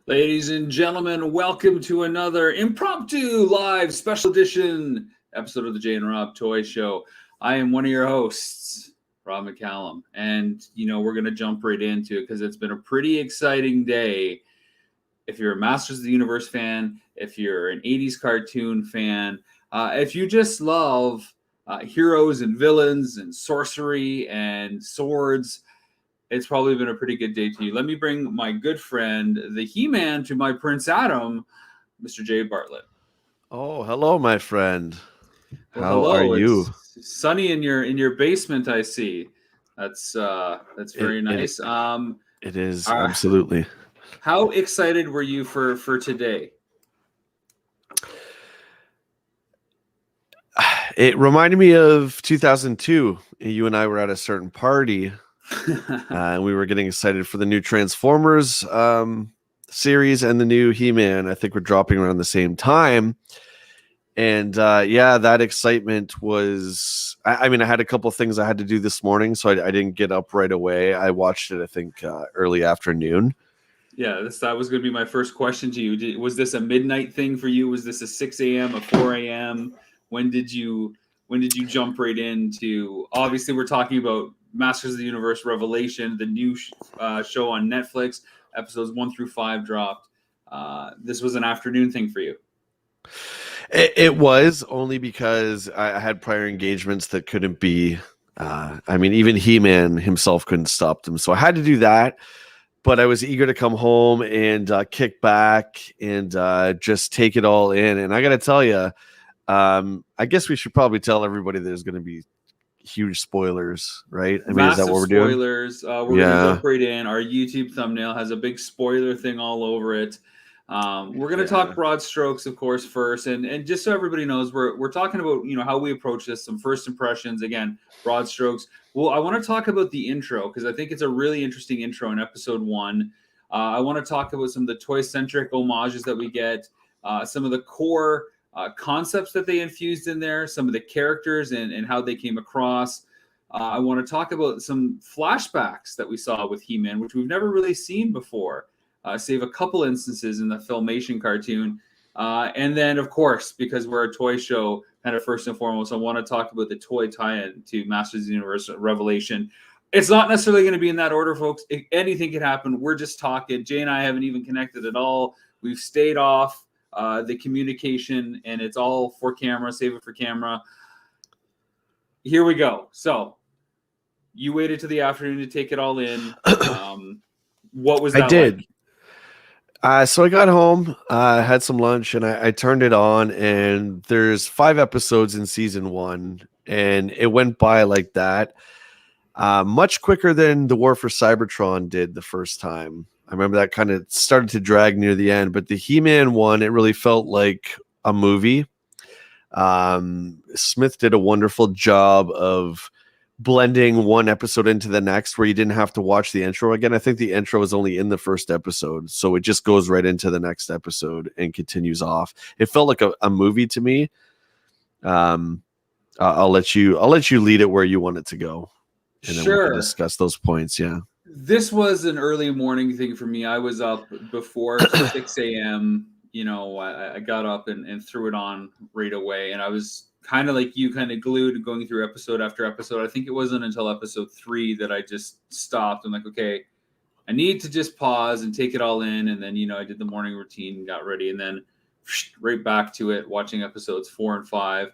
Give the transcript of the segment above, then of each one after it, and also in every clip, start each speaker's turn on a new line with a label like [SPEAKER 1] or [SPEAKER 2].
[SPEAKER 1] Ladies and gentlemen, welcome to another impromptu live special edition episode of the Jay and Rob Toy Show. I am one of your hosts, Rob McCallum, and we're going to jump right into it because it's been a pretty exciting day. If you're a Masters of the Universe fan, if you're an 80s cartoon fan, if you just love heroes and villains and sorcery and swords, it's probably been a pretty good day to you. Let me bring my good friend, the He-Man, to my Prince Adam, Mr. Jay Bartlett.
[SPEAKER 2] Oh, hello, my friend.
[SPEAKER 1] Well,
[SPEAKER 2] How are you?
[SPEAKER 1] It's sunny in your basement, I see. That's very nice.
[SPEAKER 2] It is absolutely.
[SPEAKER 1] How excited were you for today?
[SPEAKER 2] It reminded me of 2002. You and I were at a certain party, and we were getting excited for the new Transformers series and the new He-Man. I think we're dropping around the same time. And that excitement was, I had a couple of things I had to do this morning, so I didn't get up right away. I watched it, I think, early afternoon.
[SPEAKER 1] Yeah, that was going to be my first question to you. Was this a midnight thing for you? Was this a 6 a.m., a 4 a.m.? When did you jump right into? Obviously, we're talking about Masters of the Universe Revelation, the new show on Netflix. Episodes 1 through 5 dropped. This was an afternoon thing for you.
[SPEAKER 2] It was only because I had prior engagements that couldn't be. Even He-Man himself couldn't stop them, so I had to do that. But I was eager to come home and kick back and just take it all in. And I got to tell you, I guess we should probably tell everybody there's going to be huge spoilers, right?
[SPEAKER 1] Massive
[SPEAKER 2] is that what we're doing?
[SPEAKER 1] Spoilers. We're going to jump right in. Our YouTube thumbnail has a big spoiler thing all over it. We're going to talk broad strokes, of course, first, and just so everybody knows, we're talking about how we approach this, some first impressions. Again, broad strokes. Well, I want to talk about the intro because I think it's a really interesting intro in episode 1. I want to talk about some of the toy-centric homages that we get, some of the core concepts that they infused in there, some of the characters and how they came across. I want to talk about some flashbacks that we saw with He-Man, which we've never really seen before. Save a couple instances in the Filmation cartoon. And then, of course, because we're a toy show, kind of first and foremost, I want to talk about the toy tie-in to Masters of the Universe Revelation. It's not necessarily going to be in that order, folks. Anything can happen. We're just talking. Jay and I haven't even connected at all. We've stayed off the communication, and it's all for camera. Save it for camera. Here we go. So you waited to the afternoon to take it all in. What was that
[SPEAKER 2] I did.
[SPEAKER 1] like?
[SPEAKER 2] So I got home, had some lunch, and I turned it on, and there's 5 episodes in season 1, and it went by like that. Much quicker than the War for Cybertron did the first time. I remember that kind of started to drag near the end, but the He-Man one, it really felt like a movie. Smith did a wonderful job of blending one episode into the next where you didn't have to watch the intro again. I think the intro is only in the first episode, so it just goes right into the next episode and continues off. It felt like a movie to me. I'll let you lead it where you want it to go, and then we can discuss those points. Yeah,
[SPEAKER 1] this was an early morning thing for me. I was up before 6 a.m. I got up and threw it on right away, and I was kind of like you, kind of glued, going through episode after episode. I think it wasn't until episode 3 that I just stopped. I'm like, okay, I need to just pause and take it all in. And then, I did the morning routine, got ready, and then right back to it, watching episodes 4 and 5.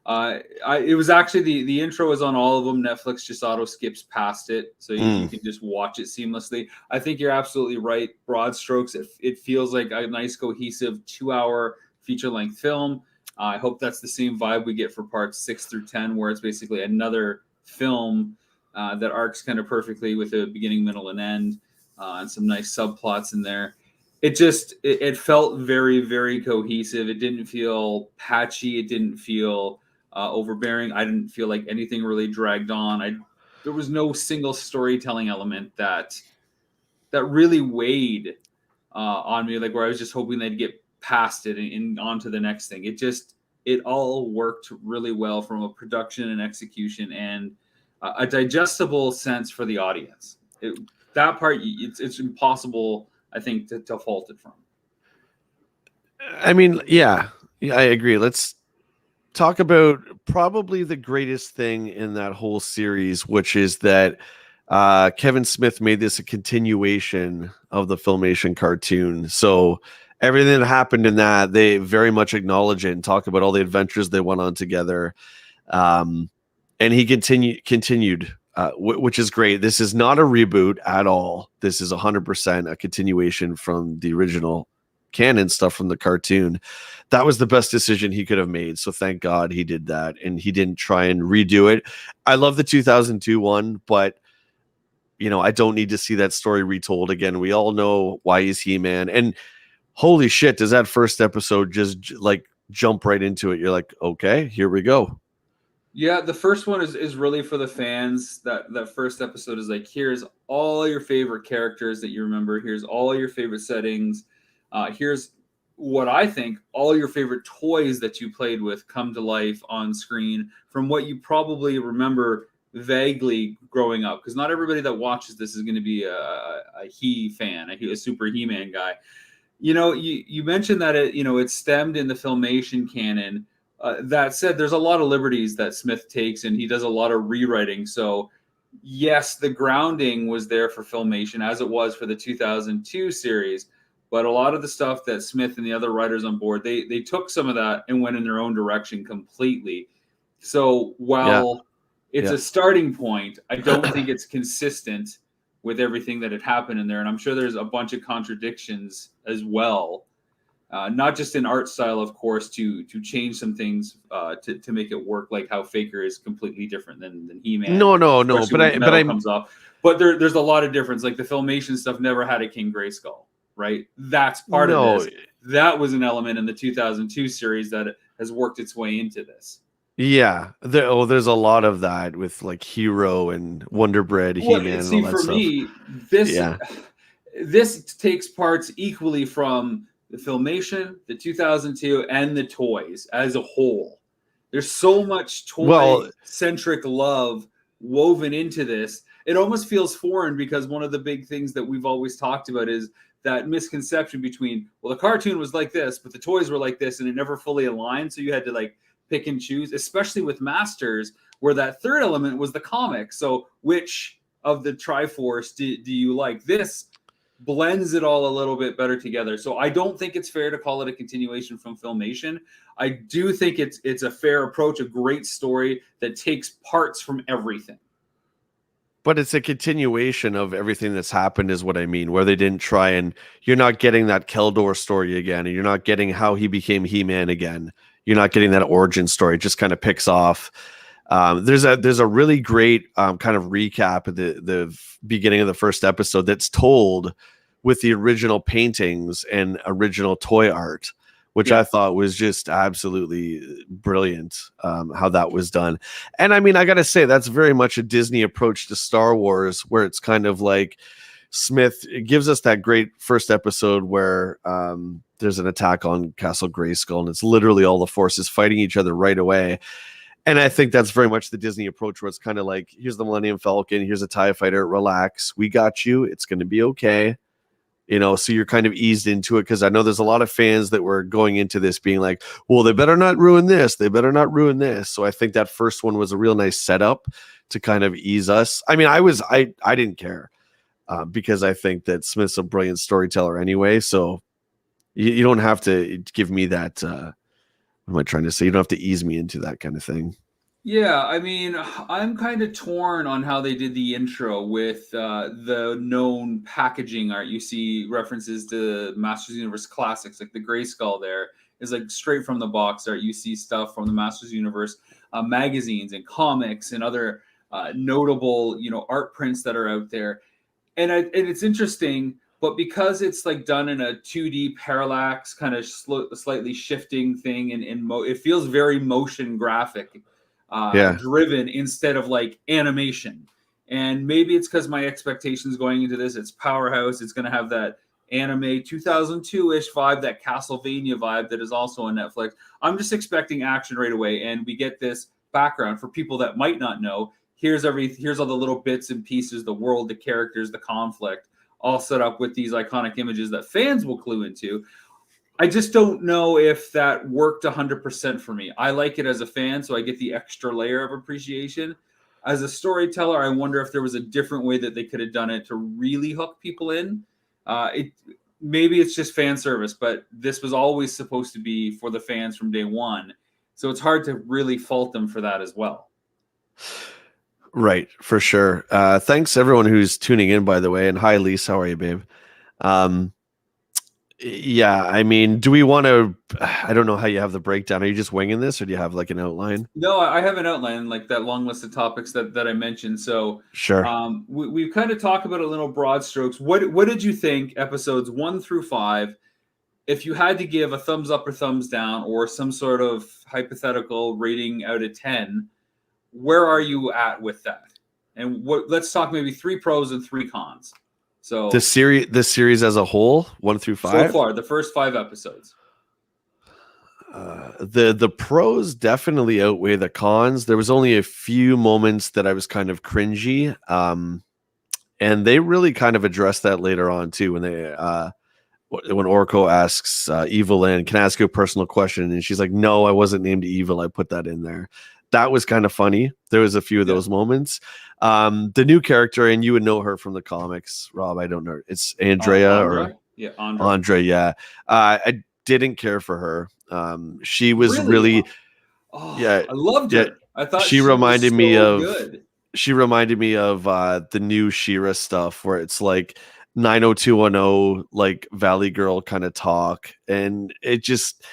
[SPEAKER 1] It was actually the intro is on all of them. Netflix just auto skips past it, so you can just watch it seamlessly. I think you're absolutely right. Broad strokes, it feels like a nice, cohesive 2-hour feature-length film. I hope that's the same vibe we get for parts 6 through 10, where it's basically another film that arcs kind of perfectly with a beginning, middle, and end, and some nice subplots in there. It felt very, very cohesive. It didn't feel patchy. It didn't feel overbearing. I didn't feel like anything really dragged on. There was no single storytelling element that really weighed on me, like where I was just hoping they'd get past it and on to the next thing. It all worked really well from a production and execution and a digestible sense for the audience. That part, it's impossible I think, to fault it from.
[SPEAKER 2] I mean, yeah, I agree. Let's talk about probably the greatest thing in that whole series, which is that Kevin Smith made this a continuation of the Filmation cartoon. So everything that happened in that, they very much acknowledge it and talk about all the adventures they went on together. And he continued, which is great. This is not a reboot at all. This is 100% a continuation from the original canon stuff from the cartoon. That was the best decision he could have made. So thank God he did that, and he didn't try and redo it. I love the 2002 one, but I don't need to see that story retold again. We all know why he's He-Man, and holy shit, does that first episode just like jump right into it? You're like, okay, here we go.
[SPEAKER 1] Yeah, the first one is really for the fans. That first episode is like, here's all your favorite characters that you remember. Here's all your favorite settings. Here's what I think all your favorite toys that you played with come to life on screen from what you probably remember vaguely growing up. Because not everybody that watches this is going to be a He fan, a super He-Man guy. You mentioned that it stemmed in the Filmation canon. That said, there's a lot of liberties that Smith takes, and he does a lot of rewriting. So, yes, the grounding was there for Filmation, as it was for the 2002 series. But a lot of the stuff that Smith and the other writers on board, they took some of that and went in their own direction completely. So while it's a starting point, I don't think it's consistent with everything that had happened in there. And I'm sure there's a bunch of contradictions as well. Not just in art style, of course, to change some things to make it work, like how Faker is completely different than He-Man.
[SPEAKER 2] No, but I
[SPEAKER 1] comes off. But there's a lot of difference. Like the Filmation stuff never had a King Grayskull, right? That's part of this. That was an element in the 2002 series that has worked its way into this.
[SPEAKER 2] Yeah, there's a lot of that with like Hero and Wonder Bread, He-Man, and all that
[SPEAKER 1] for
[SPEAKER 2] stuff.
[SPEAKER 1] Me, this takes parts equally from the Filmation, the 2002, and the toys as a whole. There's so much toy-centric love woven into this. It almost feels foreign because one of the big things that we've always talked about is that misconception between, well, the cartoon was like this, but the toys were like this, and it never fully aligned. So you had to like pick and choose, especially with Masters, where that third element was the comic. So which of the Triforce do you like? This blends it all a little bit better together. So I don't think it's fair to call it a continuation from Filmation. I do think it's a fair approach, a great story that takes parts from everything.
[SPEAKER 2] But it's a continuation of everything that's happened is what I mean, where they didn't try, and you're not getting that Keldor story again, and you're not getting how he became He-Man again. You're not getting that origin story. It just kind of picks off. There's a really great kind of recap of the beginning of the first episode that's told with the original paintings and original toy art, which I thought was just absolutely brilliant, how that was done. And I mean, I got to say, that's very much a Disney approach to Star Wars, where it's kind of like Smith gives us that great first episode where there's an attack on Castle Grayskull, and it's literally all the forces fighting each other right away. And I think that's very much the Disney approach, where it's kind of like, here's the Millennium Falcon, here's a TIE fighter, relax, we got you, it's going to be okay. So you're kind of eased into it, because I know there's a lot of fans that were going into this being like, well, they better not ruin this. They better not ruin this. So I think that first one was a real nice setup to kind of ease us. I mean, I didn't care because I think that Smith's a brilliant storyteller anyway. So you don't have to give me that. What am I trying to say? You don't have to ease me into that kind of thing.
[SPEAKER 1] Yeah, I mean, I'm kind of torn on how they did the intro with the known packaging art. You see references to Masters Universe classics, like the Grayskull there is like straight from the box art. You see stuff from the Masters Universe magazines and comics and other notable, art prints that are out there. And it's interesting, but because it's like done in a 2D parallax kind of slightly shifting thing, and it feels very motion graphic. Driven instead of like animation. And maybe it's because my expectations going into this, it's Powerhouse, it's going to have that anime 2002-ish vibe, that Castlevania vibe that is also on Netflix. I'm just expecting action right away, and we get this background for people that might not know. Here's all the little bits and pieces, the world, the characters, the conflict all set up with these iconic images that fans will clue into. I just don't know if that worked 100% for me. I like it as a fan, so I get the extra layer of appreciation. As a storyteller, I wonder if there was a different way that they could have done it to really hook people in. Maybe it's just fan service, but this was always supposed to be for the fans from day one. So it's hard to really fault them for that as well.
[SPEAKER 2] Right, for sure. Thanks everyone who's tuning in, by the way. And hi, Lisa. How are you, babe? Yeah, I mean, do we want to? I don't know how you have the breakdown. Are you just winging this, or do you have like an outline?
[SPEAKER 1] No, I have an outline, like that long list of topics that I mentioned. So
[SPEAKER 2] sure.
[SPEAKER 1] We've kind of talked about a little broad strokes. What did you think episodes 1 through 5? If you had to give a thumbs up or thumbs down or some sort of hypothetical rating out of 10, where are you at with that? And let's talk maybe 3 pros and 3 cons. So
[SPEAKER 2] the series as a whole, 1 through 5.
[SPEAKER 1] So far, the first 5 episodes.
[SPEAKER 2] The pros definitely outweigh the cons. There was only a few moments that I was kind of cringy, and they really kind of addressed that later on too. When Orko asks Evelyn, "Can I ask you a personal question?" and she's like, "No, I wasn't named Evil. I put that in there." That was kind of funny. There was a few of those moments. The new character, and you would know her from the comics, Rob. I don't know. It's Andrea
[SPEAKER 1] Andre?
[SPEAKER 2] Andre. Yeah. I didn't care for her. She was really
[SPEAKER 1] I loved her. I thought
[SPEAKER 2] she reminded me of
[SPEAKER 1] good.
[SPEAKER 2] She reminded me of the new She-Ra stuff, where it's like 90210, like Valley Girl kind of talk, and it just.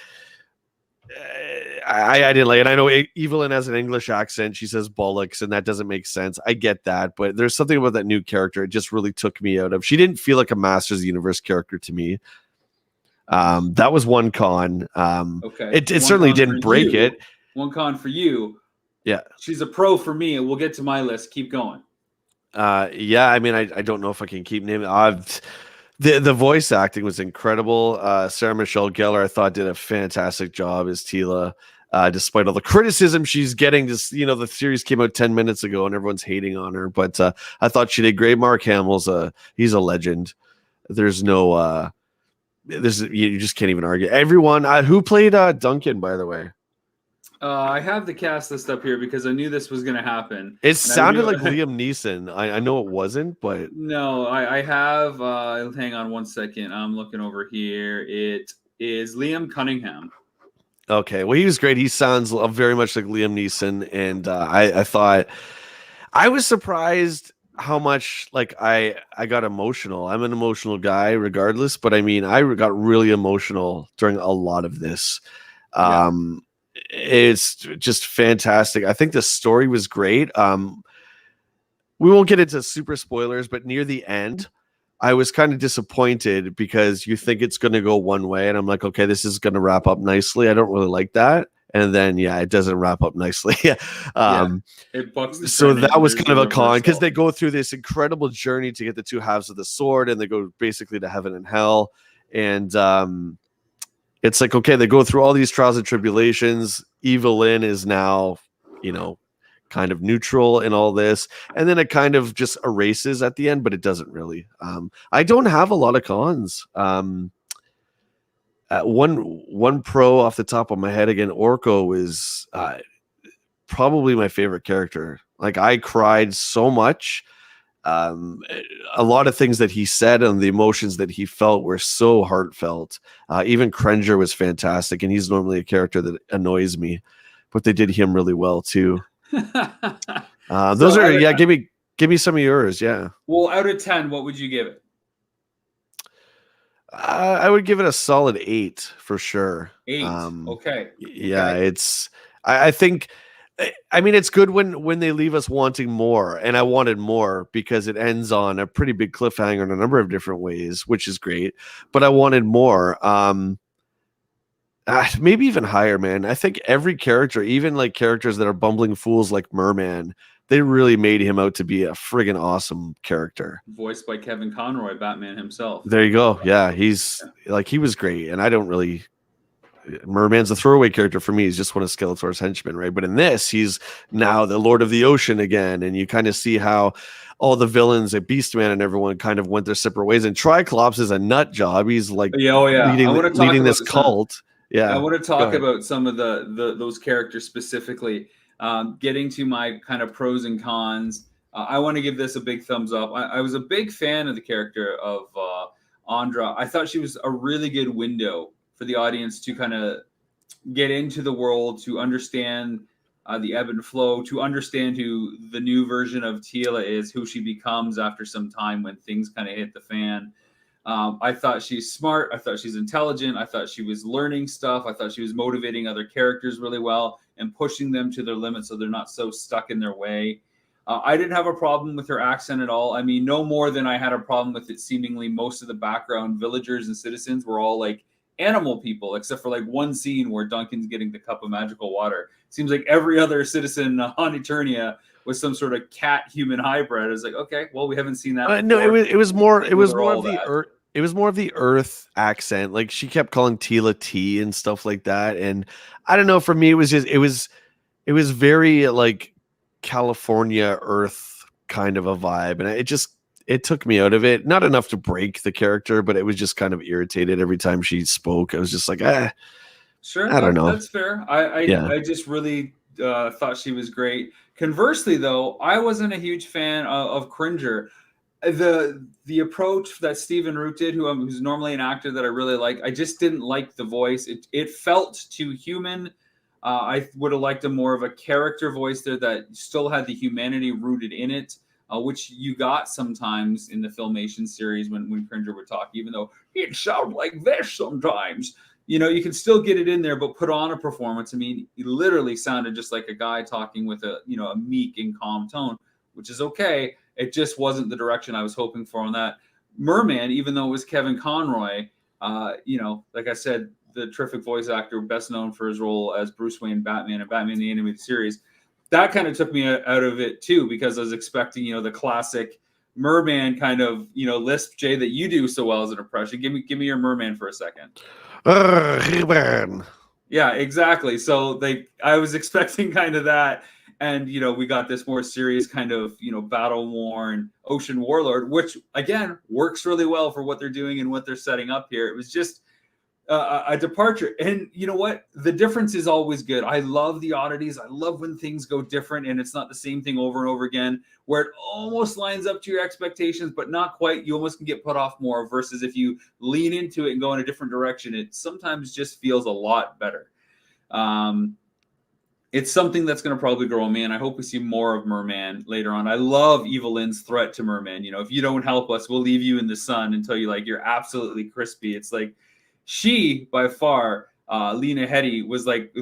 [SPEAKER 2] I didn't like it. I know Evelyn has an English accent. She says bollocks, and that doesn't make sense. I get that, but there's something about that new character. It just really took me out of. She didn't feel like a Masters of the Universe character to me. That was one con.
[SPEAKER 1] Okay.
[SPEAKER 2] It certainly didn't break it.
[SPEAKER 1] One con for you.
[SPEAKER 2] Yeah.
[SPEAKER 1] She's a pro for me, and we'll get to my list. Keep going.
[SPEAKER 2] Yeah, I mean, I don't know if I can keep naming. The voice acting was incredible. Sarah Michelle Gellar, I thought, did a fantastic job as Teela, despite all the criticism she's getting. Just the series came out 10 minutes ago, and everyone's hating on her. But I thought she did great. Mark Hamill's he's a legend. There's no you just can't even argue. Everyone who played Duncan, by the way.
[SPEAKER 1] I have the cast list up here because I knew this was going to happen.
[SPEAKER 2] It sounded like Liam Neeson. I know it wasn't, but
[SPEAKER 1] no, I have. Hang on one second. I'm looking over here. It is Liam Cunningham.
[SPEAKER 2] Okay, well, he was great. He sounds very much like Liam Neeson, and I thought I was surprised how much I got emotional. I'm an emotional guy, regardless, but I mean, I got really emotional during a lot of this. It's just fantastic. I think the story was great. We won't get into super spoilers, but near the end, I was kind of disappointed because you think it's going to go one way, and I'm like, okay, this is going to wrap up nicely. I don't really like that. And then, it doesn't wrap up nicely.
[SPEAKER 1] It bucks
[SPEAKER 2] so that was kind of a con because they go through this incredible journey to get the 2 halves of the sword, and they go basically to heaven and hell. And it's like, okay, they go through all these trials and tribulations. Evelyn is now, kind of neutral in all this. And then it kind of just erases at the end, but it doesn't really. I don't have a lot of cons. One pro off the top of my head, again, Orko is probably my favorite character. Like, I cried so much. A lot of things that he said and the emotions that he felt were so heartfelt. Even Cringer was fantastic, and he's normally a character that annoys me, but they did him really well too. Those are give me some of yours. Yeah.
[SPEAKER 1] Well, out of 10, what would you give it?
[SPEAKER 2] I would give it a solid 8 for sure.
[SPEAKER 1] 8. Okay.
[SPEAKER 2] Yeah, it's. I think. I mean, it's good when they leave us wanting more, and I wanted more because it ends on a pretty big cliffhanger in a number of different ways, which is great. But I wanted more. Maybe even higher, man. I think every character, even like characters that are bumbling fools like Merman, they really made him out to be a friggin' awesome character.
[SPEAKER 1] Voiced by Kevin Conroy, Batman himself.
[SPEAKER 2] There you go. Yeah, he was great, and I don't really Merman's a throwaway character for me. He's just one of Skeletor's henchmen, right? But in this, he's now the Lord of the Ocean again, and you kind of see how all the villains at Beastman and everyone kind of went their separate ways. And Triclops is a nut job. He's like leading this cult. Yeah,
[SPEAKER 1] I want to talk about some of those characters specifically. Getting to my kind of pros and cons. I want to give this a big thumbs up. I was a big fan of the character of Andra. I thought she was a really good window for the audience to kind of get into the world, to understand the ebb and flow, to understand who the new version of Teela is, who she becomes after some time when things kind of hit the fan. I thought she's smart. I thought she's intelligent. I thought she was learning stuff. I thought she was motivating other characters really well and pushing them to their limits so they're not so stuck in their way. I didn't have a problem with her accent at all. I mean, no more than I had a problem with it. Seemingly most of the background villagers and citizens were all like animal people, except for like one scene where Duncan's getting the cup of magical water. Seems like every other citizen on Eternia was some sort of cat human hybrid. I was like, okay, well, we haven't seen that.
[SPEAKER 2] No, it was more of the Earth. It was more of the Earth accent. Like she kept calling Teela T and stuff like that. And I don't know, for me, it was very like California Earth kind of a vibe. And it took me out of it. Not enough to break the character, but it was just kind of irritated every time she spoke. I was just like,
[SPEAKER 1] sure.
[SPEAKER 2] I don't know.
[SPEAKER 1] That's fair. I just really thought she was great. Conversely, though, I wasn't a huge fan of Cringer. The approach that Stephen Root did, who's normally an actor that I really like, I just didn't like the voice. It felt too human. I would have liked a more of a character voice there that still had the humanity rooted in it, which you got sometimes in the Filmation series when Cringer would talk, even though he'd sound like this sometimes. You know, you can still get it in there, but put on a performance. I mean, he literally sounded just like a guy talking with a meek and calm tone, which is okay. It just wasn't the direction I was hoping for on that. Merman, even though it was Kevin Conroy, like I said, the terrific voice actor, best known for his role as Bruce Wayne Batman and Batman the Animated Series, that kind of took me out of it too, because I was expecting, the classic Merman kind of, lisp, Jay, that you do so well as an impression. Give me your Merman for a second. Yeah, exactly. So I was expecting kind of that. And, we got this more serious kind of, battle-worn ocean warlord, which, again, works really well for what they're doing and what they're setting up here. It was just a departure. And you know what? The difference is always good. I love the oddities. I love when things go different and it's not the same thing over and over again, where it almost lines up to your expectations, but not quite. You almost can get put off more, versus if you lean into it and go in a different direction, it sometimes just feels a lot better. It's something that's going to probably grow on me, and I hope we see more of Merman later on. I love Evelyn's threat to Merman. If you don't help us, we'll leave you in the sun until you're absolutely crispy. It's like she, by far, Lena Headey, was like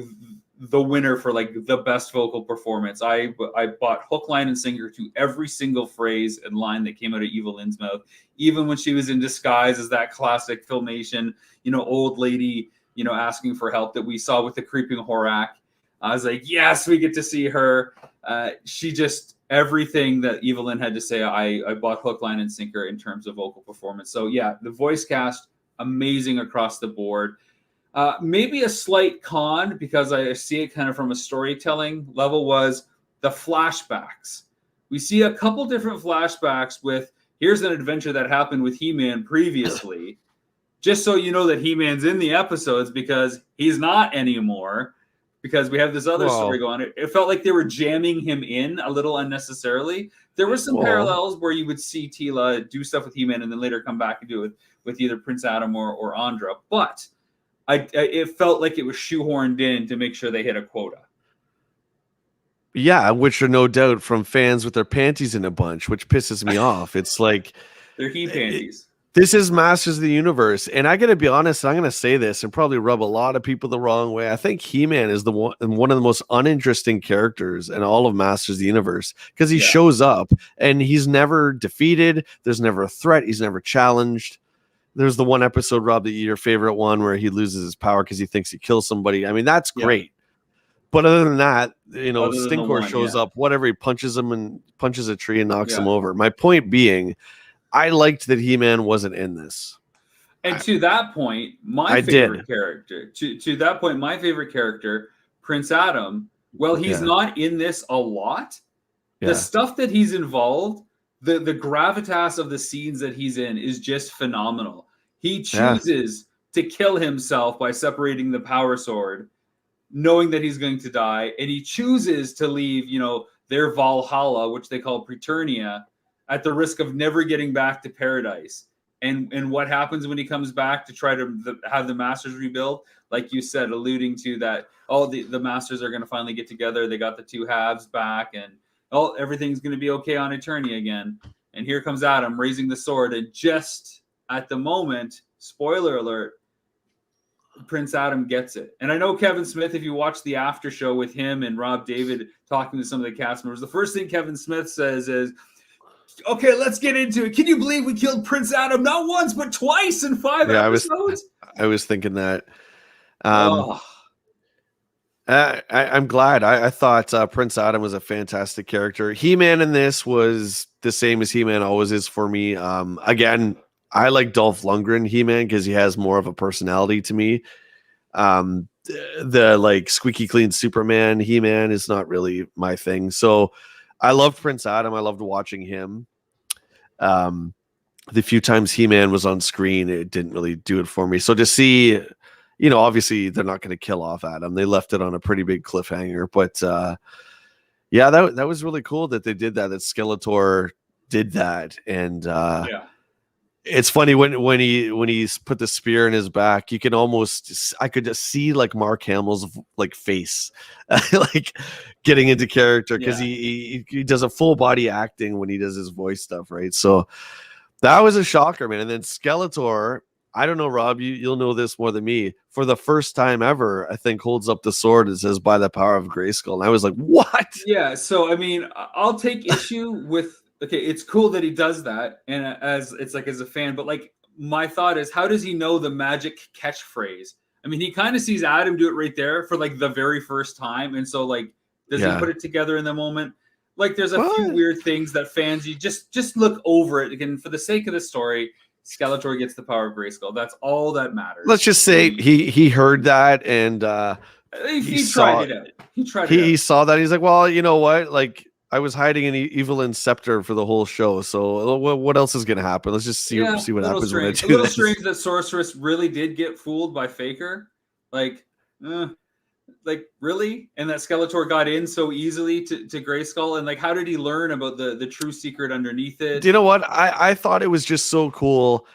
[SPEAKER 1] the winner for like the best vocal performance. I bought hook, line, and sinker to every single phrase and line that came out of Evelyn's mouth, even when she was in disguise as that classic Filmation, old lady, asking for help that we saw with the creeping Horak. I was like, yes, we get to see her. She just, everything that Evelyn had to say, I bought hook, line, and sinker in terms of vocal performance. So yeah, the voice cast, amazing across the board. Maybe a slight con, because I see it kind of from a storytelling level, was the flashbacks. We see a couple different flashbacks with, here's an adventure that happened with He-Man previously, just so you know that He-Man's in the episodes, because he's not anymore. Because we have this other story going on. It felt like they were jamming him in a little unnecessarily. There were some parallels where you would see Teela do stuff with He-Man and then later come back and do it with either Prince Adam or Andra. But it felt like it was shoehorned in to make sure they hit a quota.
[SPEAKER 2] Yeah, which are no doubt from fans with their panties in a bunch, which pisses me off. It's like
[SPEAKER 1] they're panties.
[SPEAKER 2] This is Masters of the Universe, and I got to be honest. I'm going to say this and probably rub a lot of people the wrong way. I think He-Man is one of the most uninteresting characters in all of Masters of the Universe, because he shows up and he's never defeated. There's never a threat. He's never challenged. There's the one episode, Rob, your favorite one, where he loses his power because he thinks he kills somebody. I mean, that's great. But other than that, Stinkor shows up, whatever, he punches him and punches a tree and knocks him over. My point being, I liked that He-Man wasn't in this.
[SPEAKER 1] And to that point, my favorite character, Prince Adam, well, he's not in this a lot. The stuff that he's involved, the gravitas of the scenes that he's in is just phenomenal. He chooses to kill himself by separating the power sword, knowing that he's going to die, and he chooses to leave, their Valhalla, which they call Preternia, at the risk of never getting back to paradise. And what happens when he comes back to try to have the Masters rebuild? Like you said, alluding to that, the Masters are going to finally get together. They got the two halves back, and everything's going to be okay on Eternia again. And here comes Adam raising the sword, and just at the moment, spoiler alert, Prince Adam gets it. And I know Kevin Smith, if you watch the after show with him and Rob David talking to some of the cast members, the first thing Kevin Smith says is, okay, let's get into it. Can you believe we killed Prince Adam not once but twice in 5 episodes?
[SPEAKER 2] I was thinking that. I'm glad. I thought Prince Adam was a fantastic character. He-Man in this was the same as He-Man always is for me. Again, I like Dolph Lundgren He-Man because he has more of a personality to me. The like squeaky clean Superman He-Man is not really my thing. So I loved Prince Adam. I loved watching him. The few times He-Man was on screen, it didn't really do it for me. So to see, obviously they're not going to kill off Adam. They left it on a pretty big cliffhanger. But that was really cool that they did that. That Skeletor did that, and it's funny when he's put the spear in his back, you can I could just see like Mark Hamill's like face, like getting into character because he does a full body acting when he does his voice stuff, right? So that was a shocker, man. And then Skeletor, I don't know, Rob, you'll know this more than me. For the first time ever, I think holds up the sword and says, "By the power of Grayskull," and I was like, "What?"
[SPEAKER 1] Yeah. So I mean, I'll take issue with. Okay, it's cool that he does that, and as a fan, but like my thought is, how does he know the magic catchphrase? I mean, he kind of sees Adam do it right there for like the very first time, and so like, does he put it together in the moment? Like, there's a few weird things that fans, you just look over it again for the sake of the story. Skeletor gets the power of Grayskull. That's all that matters.
[SPEAKER 2] Let's just say he heard that and
[SPEAKER 1] he tried it out.
[SPEAKER 2] He saw that. He's like, well, you know what, like. I was hiding an Evelyn scepter for the whole show, so what else is going to happen? Let's just see what happens when I do this.
[SPEAKER 1] A little strange that Sorceress really did get fooled by Faker, like really, and that Skeletor got in so easily to Grayskull, and like, how did he learn about the true secret underneath it?
[SPEAKER 2] Do you know what? I thought it was just so cool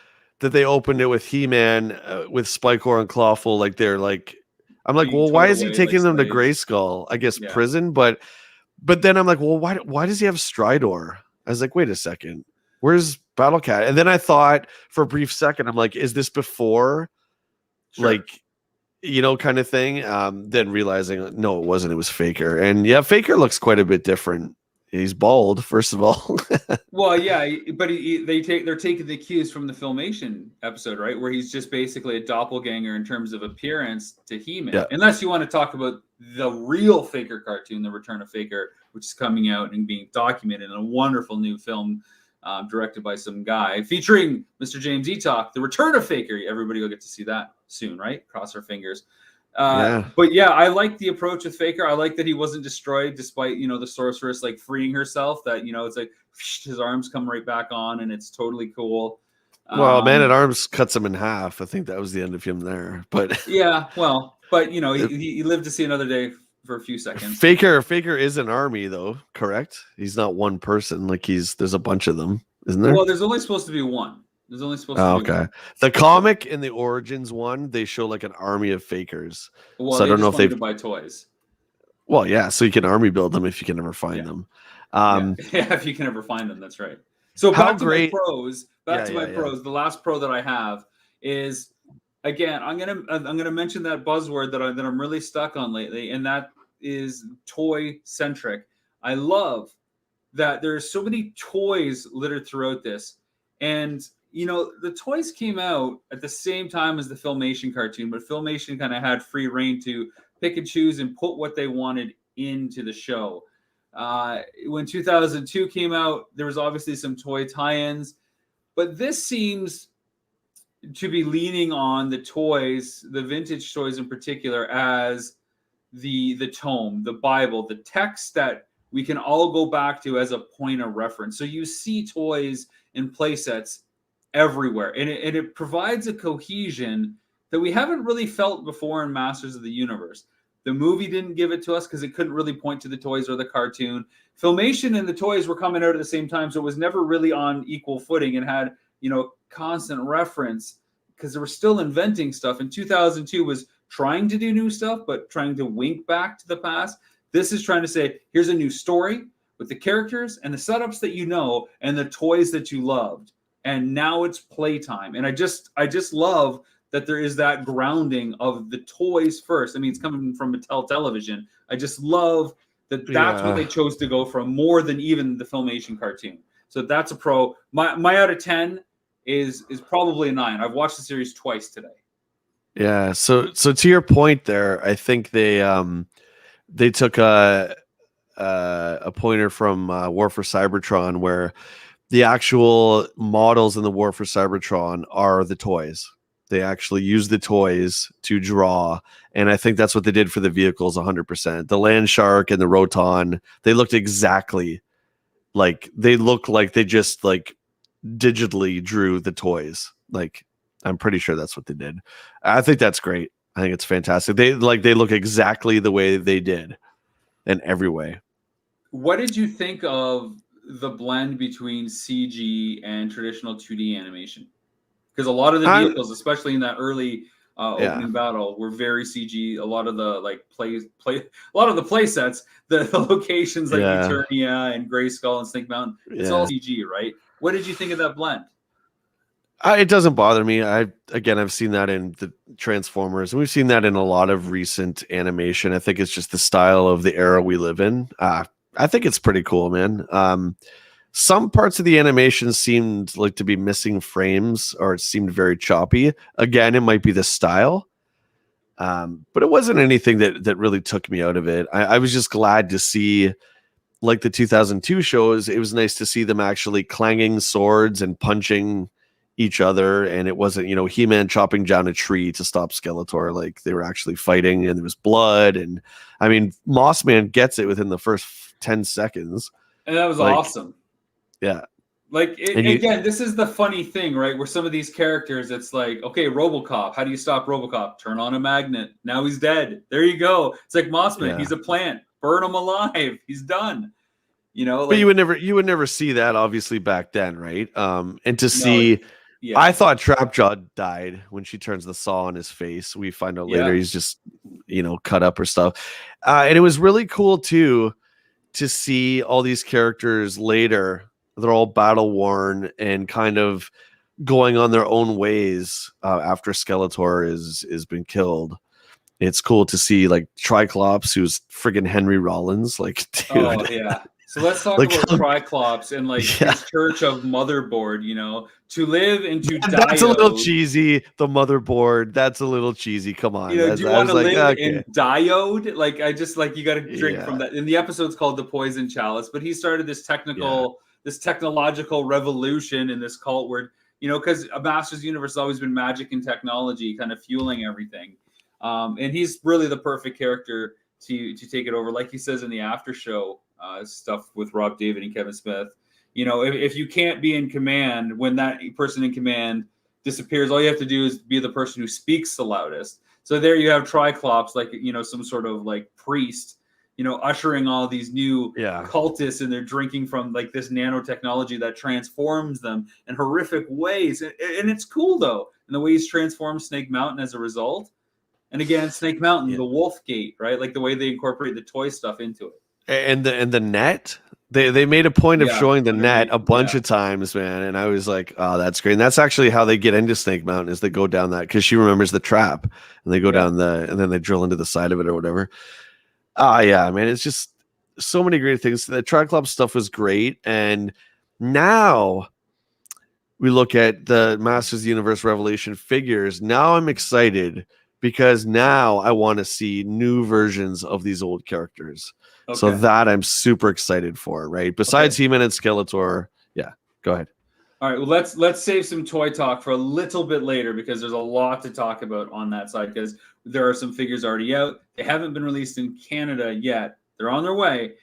[SPEAKER 2] that they opened it with He-Man, with Spikor and Clawful, like they're like, I'm like, well, why is he taking them to Grayskull? I guess prison, But then I'm like, well, why does he have Stridor? I was like, wait a second, where's Battle Cat? And then I thought for a brief second, I'm like, is this before, like, kind of thing? Then realizing, no, it wasn't. It was Faker. And yeah, Faker looks quite a bit different. He's bald, first of all.
[SPEAKER 1] Well, yeah, but they're taking the cues from the Filmation episode, right, where he's just basically a doppelganger in terms of appearance to He-Man. Yeah. Unless you want to talk about the real Faker cartoon, The Return of Faker, which is coming out and being documented in a wonderful new film directed by some guy featuring Mr. James Eatock, The Return of Faker. Everybody will get to see that soon, right? Cross our fingers. But yeah, I like the approach with Faker. I like that he wasn't destroyed despite, the Sorceress like freeing herself, that, it's like his arms come right back on and it's totally cool.
[SPEAKER 2] Well, Man at Arms cuts him in half. I think that was the end of him there. But
[SPEAKER 1] yeah, well, but he lived to see another day for a few seconds.
[SPEAKER 2] Faker is an army though, correct? He's not one person. Like there's a bunch of them, isn't there?
[SPEAKER 1] Well, there's only supposed to be one. There's only supposed to be one.
[SPEAKER 2] The comic in the Origins one, they show like an army of Fakers.
[SPEAKER 1] Well, so I don't know if they buy toys.
[SPEAKER 2] Well, yeah, so you can army build them if you can ever find them.
[SPEAKER 1] If you can ever find them, that's right. So back to my pros. The last pro that I have is, again, I'm gonna mention that buzzword that I'm really stuck on lately, and that is toy centric. I love that there's so many toys littered throughout this, and the toys came out at the same time as the Filmation cartoon, but Filmation kind of had free reign to pick and choose and put what they wanted into the show. When 2002 came out, there was obviously some toy tie-ins, but this seems to be leaning on the toys, the vintage toys in particular, as the tome, the Bible, the text that we can all go back to as a point of reference. So you see toys and play sets everywhere, and it provides a cohesion that we haven't really felt before in Masters of the Universe. The movie didn't give it to us because it couldn't really point to the toys or the cartoon. Filmation and the toys were coming out at the same time, so it was never really on equal footing and had, constant reference because they were still inventing stuff. And 2002 was trying to do new stuff, but trying to wink back to the past. This is trying to say, here's a new story with the characters and the setups that you know and the toys that you loved. And now it's playtime. And I just love that there is that grounding of the toys first. I mean, it's coming from Mattel Television. I just love that that's what they chose to go from, more than even the Filmation cartoon. So that's a pro. My out of 10 is probably a 9. I've watched the series twice today.
[SPEAKER 2] Yeah. So to your point there, I think they took a pointer from War for Cybertron, where the actual models in the War for Cybertron are the toys. They actually use the toys to draw. And I think that's what they did for the vehicles 100%. The Land Shark and the Roton, they looked exactly like they just like digitally drew the toys. Like, I'm pretty sure that's what they did. I think that's great. I think it's fantastic. They look exactly the way they did in every way.
[SPEAKER 1] What did you think of the blend between CG and traditional 2D animation? Because a lot of the vehicles, especially in that early opening battle, were very CG. A lot of the play sets, the locations like Eternia and Grayskull and Snake Mountain, it's all CG, right? What did you think of that blend?
[SPEAKER 2] It doesn't bother me. I've seen that in the Transformers, and we've seen that in a lot of recent animation. I think it's just the style of the era we live in. I think it's pretty cool, man. Some parts of the animation seemed like to be missing frames, or it seemed very choppy. Again, it might be the style, but it wasn't anything that really took me out of it. I was just glad to see, like the 2002 shows, it was nice to see them actually clanging swords and punching each other, and it wasn't, He-Man chopping down a tree to stop Skeletor. Like, they were actually fighting, and there was blood, and I mean, Mossman gets it within the first 10 seconds,
[SPEAKER 1] and that was awesome.
[SPEAKER 2] Yeah.
[SPEAKER 1] Again, this is the funny thing, right? Where some of these characters, it's like, okay, RoboCop, how do you stop RoboCop? Turn on a magnet. Now he's dead. There you go. It's like Mossman. He's a plant. Burn him alive. He's done.
[SPEAKER 2] But you would never see that, obviously, back then, right? And to see, I thought Trapjaw died when she turns the saw on his face. We find out later he's just, cut up or stuff. And it was really cool too to see all these characters later. They're all battle worn and kind of going on their own ways after Skeletor is been killed. It's cool to see, like, Triclops, who's friggin' Henry Rollins. Like, dude.
[SPEAKER 1] Oh yeah. So let's talk about Triclops and his church of motherboard. To live and to die.
[SPEAKER 2] That's a little cheesy. The motherboard. That's a little cheesy. Come on.
[SPEAKER 1] Do you want to live in diode? You got to drink from that. And the episode's called The Poison Chalice, but he started this technological revolution in this cult where, because a Masters Universe has always been magic and technology kind of fueling everything. And he's really the perfect character to take it over. Like he says in the after show stuff with Rob David and Kevin Smith, if you can't be in command when that person in command disappears, all you have to do is be the person who speaks the loudest. So there you have Triclops, some sort of priest, ushering all these new cultists, and they're drinking from this nanotechnology that transforms them in horrific ways. And it's cool though. And the way he's transformed Snake Mountain as a result. And again, Snake Mountain, the Wolf Gate, right? Like the way they incorporate the toy stuff into it.
[SPEAKER 2] And the net, they made a point of showing the net a bunch of times, man. And I was like, oh, that's great. And that's actually how they get into Snake Mountain, is they go down that, because she remembers the trap, and they go down and then they drill into the side of it or whatever. Yeah, man, it's just so many great things. The Triclops stuff was great. And now we look at the Masters of the Universe Revelation figures. Now I'm excited, because now I want to see new versions of these old characters. Okay. So that I'm super excited for, right? Besides He-Man and Skeletor. Yeah, go ahead.
[SPEAKER 1] All right, well let's save some toy talk for a little bit later because there's a lot to talk about on that side because there are some figures already out. They haven't been released in Canada yet. They're on their way.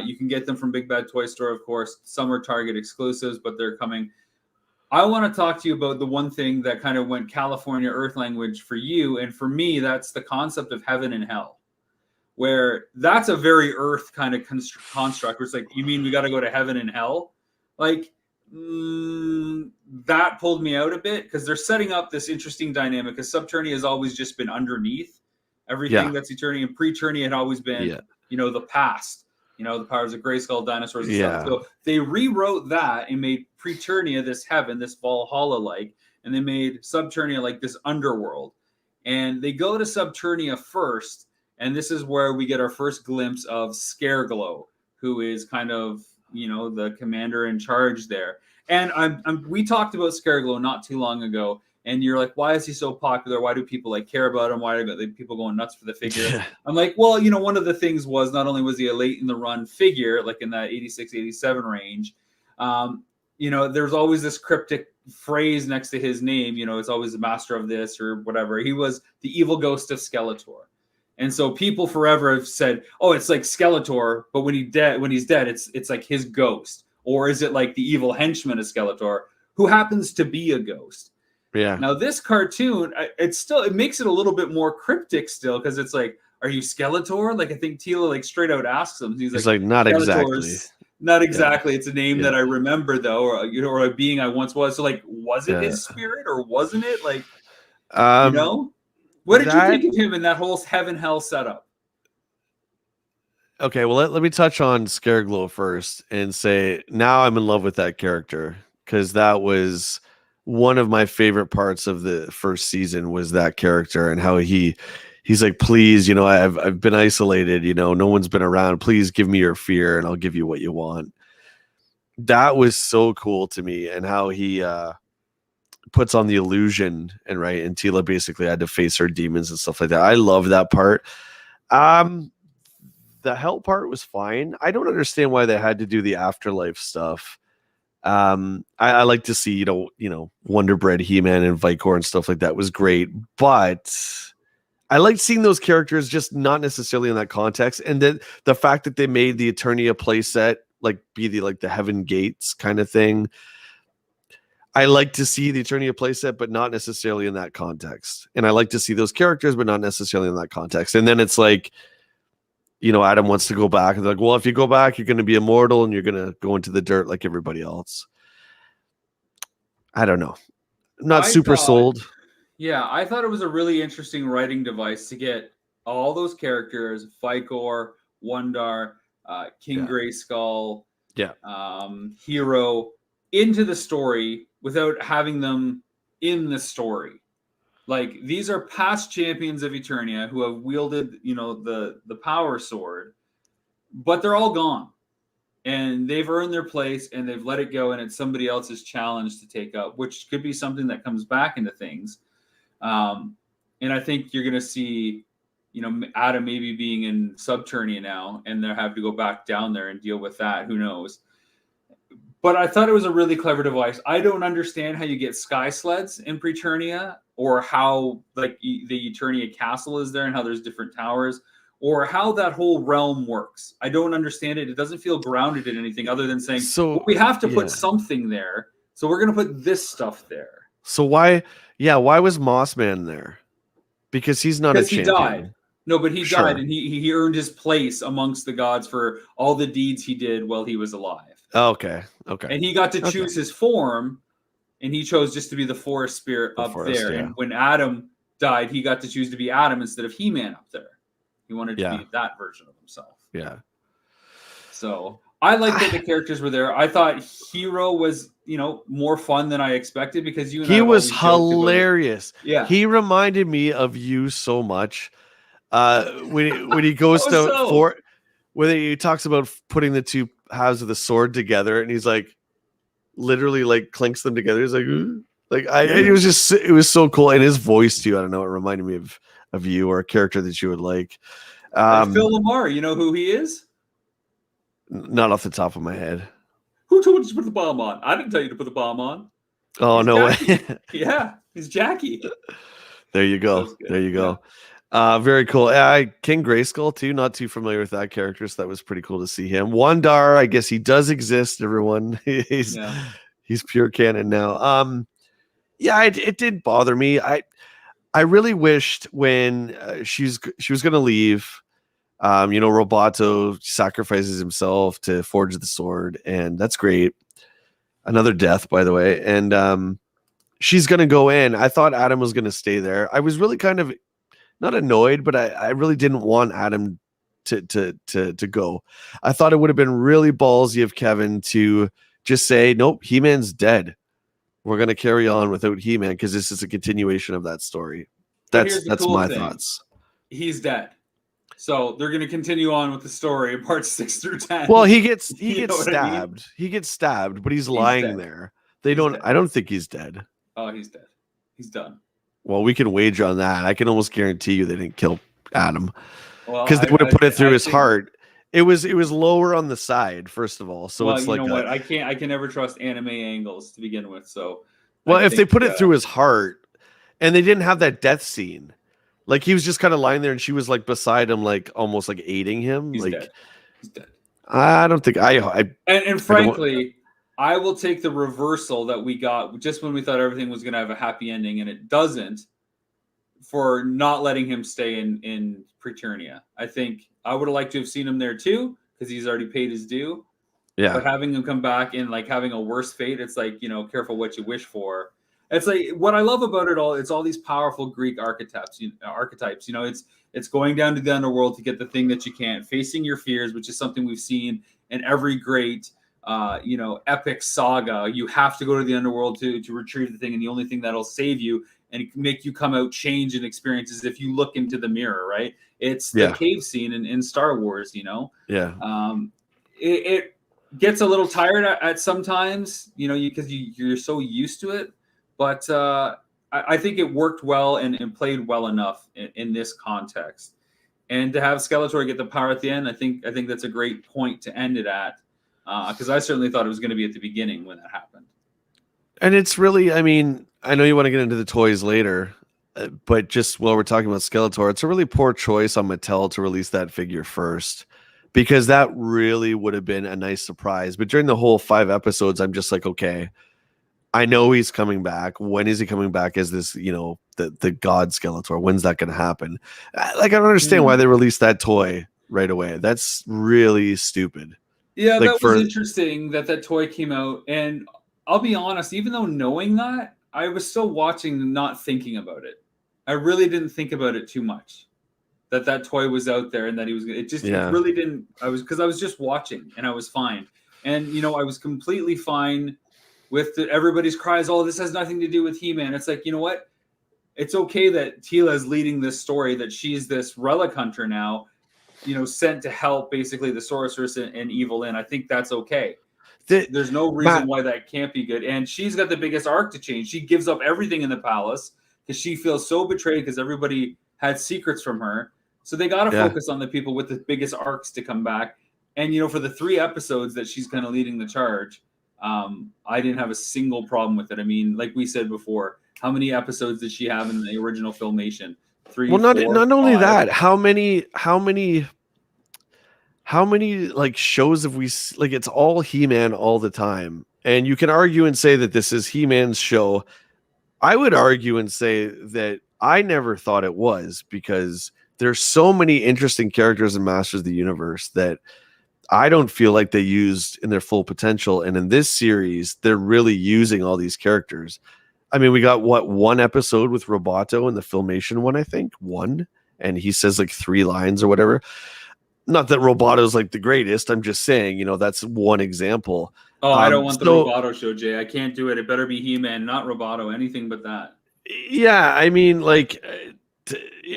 [SPEAKER 1] You can get them from Big Bad Toy Store, of course. Some are Target exclusives, but they're coming. I want to talk to you about the one thing that kind of went California Earth language for you, and for me, that's the concept of heaven and hell, where that's a very Earth kind of construct. Where it's like, you mean we got to go to heaven and hell? Like, that pulled me out a bit because they're setting up this interesting dynamic because Subternia has always just been underneath everything that's Eternia, and Preternia had always been, the past, the powers of Grayskull, dinosaurs, and stuff. So they rewrote that and made Preternia this heaven, this Valhalla-like, and they made Subternia like this underworld. And they go to Subternia first, and this is where we get our first glimpse of Scareglow, who is kind of the commander in charge there. And we talked about Scareglow not too long ago, and you're like, why is he so popular? Why do people care about him? Why are people going nuts for the figure? I'm like, well, one of the things was not only was he a late in the run figure, like in that 86, 87 range, there's always this cryptic phrase next to his name. It's always the master of this or whatever. He was the evil ghost of Skeletor. And so people forever have said, oh, it's like Skeletor, but when he's dead, it's like his ghost. Or is it like the evil henchman of Skeletor, who happens to be a ghost?
[SPEAKER 2] Yeah.
[SPEAKER 1] Now this cartoon, it makes it a little bit more cryptic still, because it's like, are you Skeletor? Like I think Tila straight out asks him. He's like,
[SPEAKER 2] not exactly.
[SPEAKER 1] Not exactly. It's a name that I remember though, or a being I once was. So was it his spirit or wasn't it? What did you think of him in that whole heaven hell setup?
[SPEAKER 2] Okay, well let me touch on Scareglow first and say now I'm in love with that character, because that was one of my favorite parts of the first season was that character and how he's like, please, I've been isolated, no one's been around. Please give me your fear and I'll give you what you want. That was so cool to me, and how he puts on the illusion and Tila basically had to face her demons and stuff like that. I love that part. The hell part was fine. I don't understand why they had to do the afterlife stuff. I like to see, Wonder Bread, He-Man, and Vicor and stuff like that was great, but I liked seeing those characters just not necessarily in that context. And then the fact that they made the Eternia playset be the Heaven Gates kind of thing. I like to see the Eternia playset, but not necessarily in that context. And I like to see those characters, but not necessarily in that context. And then it's like, Adam wants to go back. And they're like, well, if you go back, you're going to be immortal and you're going to go into the dirt like everybody else. I don't know. Not super sold.
[SPEAKER 1] Yeah, I thought it was a really interesting writing device to get all those characters, Vicor, Wondar, King Grayskull, Hero, into the story without having them in the story. These are past champions of Eternia who have wielded, the power sword, but they're all gone. And they've earned their place and they've let it go, and it's somebody else's challenge to take up, which could be something that comes back into things. And I think you're going to see, Adam maybe being in Subternia now, and they'll have to go back down there and deal with that. Who knows? But I thought it was a really clever device. I don't understand how you get sky sleds in Preternia, or how the Eternia castle is there and how there's different towers, or how that whole realm works. I don't understand it. It doesn't feel grounded in anything other than saying, well, we have to put something there, so we're going to put this stuff there.
[SPEAKER 2] So why was Mossman there? Because he's not a champion.
[SPEAKER 1] He died. No, but he died, and he earned his place amongst the gods for all the deeds he did while he was alive.
[SPEAKER 2] Okay.
[SPEAKER 1] And he got to choose his form, and he chose just to be the forest spirit up there. Yeah. And when Adam died, he got to choose to be Adam instead of He-Man up there. He wanted to be that version of himself.
[SPEAKER 2] Yeah.
[SPEAKER 1] So I liked that the characters were there. I thought Hero was, more fun than I expected, because
[SPEAKER 2] he was hilarious.
[SPEAKER 1] Yeah.
[SPEAKER 2] He reminded me of you so much. When he goes when he talks about putting the two halves of the sword together, and he's literally clinks them together. He's it was so cool. And his voice too. I don't know. It reminded me of you, or a character that you would like.
[SPEAKER 1] Phil Lamar, you know who he is?
[SPEAKER 2] Not off the top of my head.
[SPEAKER 1] Who told you to put the bomb on? I didn't tell you to put the bomb on.
[SPEAKER 2] Oh,
[SPEAKER 1] He's
[SPEAKER 2] no
[SPEAKER 1] Jackie.
[SPEAKER 2] way.
[SPEAKER 1] Yeah, he's Jackie.
[SPEAKER 2] There you go. There you go. Very cool. King Grayskull too. Not too familiar with that character, so that was pretty cool to see him. Wandar, I guess he does exist. Everyone, he's pure canon now. Yeah, it did bother me. I really wished when she was going to leave. Roboto sacrifices himself to forge the sword, and that's great. Another death, by the way, and she's going to go in. I thought Adam was going to stay there. I was really kind of not annoyed, but I really didn't want Adam to go. I thought it would have been really ballsy of Kevin to just say, nope, He-Man's dead. We're going to carry on without He-Man because this is a continuation of that story. That's cool my thoughts.
[SPEAKER 1] He's dead. So they're going to continue on with the story in parts 6 through 10.
[SPEAKER 2] Well, he gets stabbed. I mean? He gets stabbed, but he's lying dead. There. I don't think he's dead.
[SPEAKER 1] Oh, he's dead. He's done.
[SPEAKER 2] Well, we can wager on that. I can almost guarantee you they didn't kill Adam because they would have put it through his heart. It was lower on the side, first of all. So it's like,
[SPEAKER 1] what? I can never trust anime angles to begin with. So,
[SPEAKER 2] if they put it through his heart, and they didn't have that death scene, like he was just kind of lying there, and she was like beside him, like almost like aiding him.
[SPEAKER 1] He's
[SPEAKER 2] like,
[SPEAKER 1] dead. He's dead.
[SPEAKER 2] I don't think
[SPEAKER 1] and frankly, I will take the reversal that we got just when we thought everything was going to have a happy ending, and it doesn't, for not letting him stay in Preternia. I think I would have liked to have seen him there too, because he's already paid his due.
[SPEAKER 2] Yeah.
[SPEAKER 1] But having him come back and like having a worse fate, it's like, careful what you wish for. It's like what I love about it all. It's all these powerful Greek archetypes. It's going down to the underworld to get the thing that you can't, facing your fears, which is something we've seen in every great epic saga. You have to go to the underworld to retrieve the thing, and the only thing that'll save you and make you come out changed and experience is if you look into the mirror, right? It's the cave scene in Star Wars,
[SPEAKER 2] Yeah.
[SPEAKER 1] It gets a little tired at sometimes, because you're so used to it. But I think it worked well and played well enough in this context. And to have Skeletor get the power at the end, I think that's a great point to end it at. Because I certainly thought it was going to be at the beginning when that happened.
[SPEAKER 2] And it's really, I mean, I know you want to get into the toys later, but just while we're talking about Skeletor, it's a really poor choice on Mattel to release that figure first, because that really would have been a nice surprise. But during the whole 5 episodes, I'm just like, okay, I know he's coming back. When is he coming back as this, the God Skeletor? When's that going to happen? I don't understand why they released that toy right away. That's really stupid.
[SPEAKER 1] Yeah, that was interesting that toy came out. And I'll be honest, even though knowing that, I was still watching, not thinking about it. I really didn't think about it too much. That toy was out there and that he was. It really didn't. Because I was just watching and I was fine. And I was completely fine with everybody's cries. Oh, this has nothing to do with He-Man. It's like, you know what? It's okay that Teela's leading this story. That she's this relic hunter now. Sent to help basically the sorceress and Evil Lyn. I think that's okay. There's no reason why that can't be good. And she's got the biggest arc to change. She gives up everything in the palace because she feels so betrayed because everybody had secrets from her. So they got to focus on the people with the biggest arcs to come back. And, for the 3 episodes that she's kind of leading the charge, I didn't have a single problem with it. I mean, like we said before, how many episodes did she have in the original Filmation? 3,
[SPEAKER 2] well,
[SPEAKER 1] 4,
[SPEAKER 2] not only
[SPEAKER 1] 5.
[SPEAKER 2] that, how many like shows have we, like, it's all He-Man all the time, and you can argue and say that this is He-Man's show. I would argue and say that I never thought it was, because there's so many interesting characters in Masters of the Universe that I don't feel like they used in their full potential, and in this series they're really using all these characters. I mean, we got 1 episode with Roboto in the Filmation one, I think 1, and he says like 3 lines or whatever. Not that Roboto's like the greatest. I'm just saying, that's one example.
[SPEAKER 1] Oh, I don't want the Roboto show, Jay. I can't do it. It better be He-Man, not Roboto. Anything but that.
[SPEAKER 2] Yeah, I mean, like,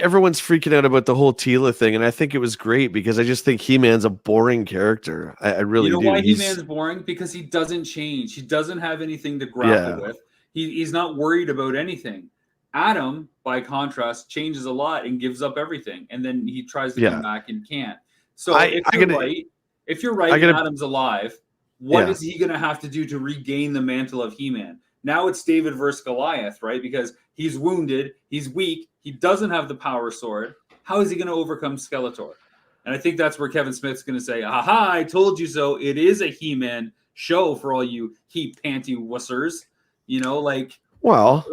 [SPEAKER 2] everyone's freaking out about the whole Teela thing, and I think it was great because I just think He-Man's a boring character. I really do.
[SPEAKER 1] Why He-Man's boring? Because he doesn't change. He doesn't have anything to grapple with. He's not worried about anything. Adam, by contrast, changes a lot and gives up everything, and then he tries to come back and can't. So if you're right, Adam's alive, What is he going to have to do to regain the mantle of He-Man? Now it's David versus Goliath, right? Because he's wounded, he's weak, he doesn't have the power sword. How is he going to overcome Skeletor? And I think that's where Kevin Smith's going to say, aha, I told you so. It is a He-Man show for all you panty wussers.
[SPEAKER 2] Well,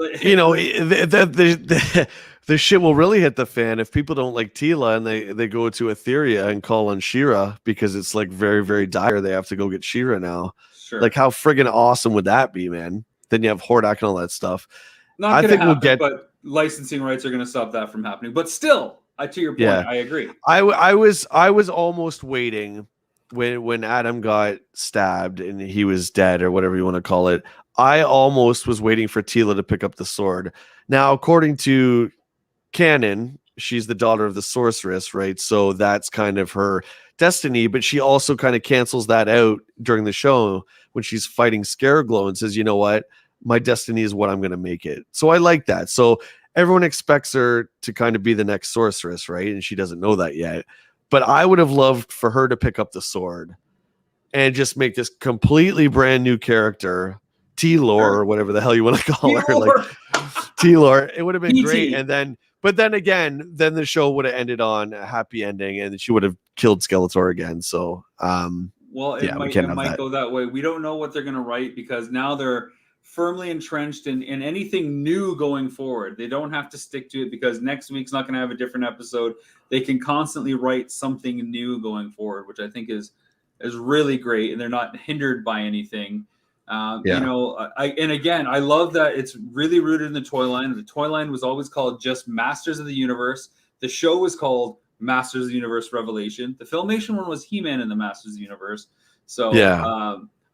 [SPEAKER 2] the shit will really hit the fan if people don't like Tila and they go to Etheria and call on She-Ra because it's like very, very dire. They have to go get She-Ra now.
[SPEAKER 1] Sure.
[SPEAKER 2] Like, how friggin' awesome would that be, man? Then you have Hordak and all that stuff.
[SPEAKER 1] Not going to happen, but licensing rights are going to stop that from happening. But still, to your point, I agree.
[SPEAKER 2] I was almost waiting when Adam got stabbed and he was dead or whatever you want to call it. I almost was waiting for Tila to pick up the sword. Now, according to canon, she's the daughter of the sorceress, right? So that's kind of her destiny, but she also kind of cancels that out during the show when she's fighting Scareglow and says, you know what? My destiny is what I'm going to make it. So I like that. So everyone expects her to kind of be the next sorceress, right? And she doesn't know that yet. But I would have loved for her to pick up the sword and just make this completely brand new character, T-Lore or whatever the hell you want to call her. Like T-Lore. It would have been great. But then again, the show would have ended on a happy ending and she would have killed Skeletor again. So,
[SPEAKER 1] it might go that way. We don't know what they're going to write because now they're firmly entrenched in anything new going forward. They don't have to stick to it because next week's not going to have a different episode. They can constantly write something new going forward, which I think is really great, and they're not hindered by anything. I love that it's really rooted in the toy line. The toy line was always called just Masters of the Universe. The show was called Masters of the Universe Revelation. The Filmation one was He-Man in the Masters of the Universe. So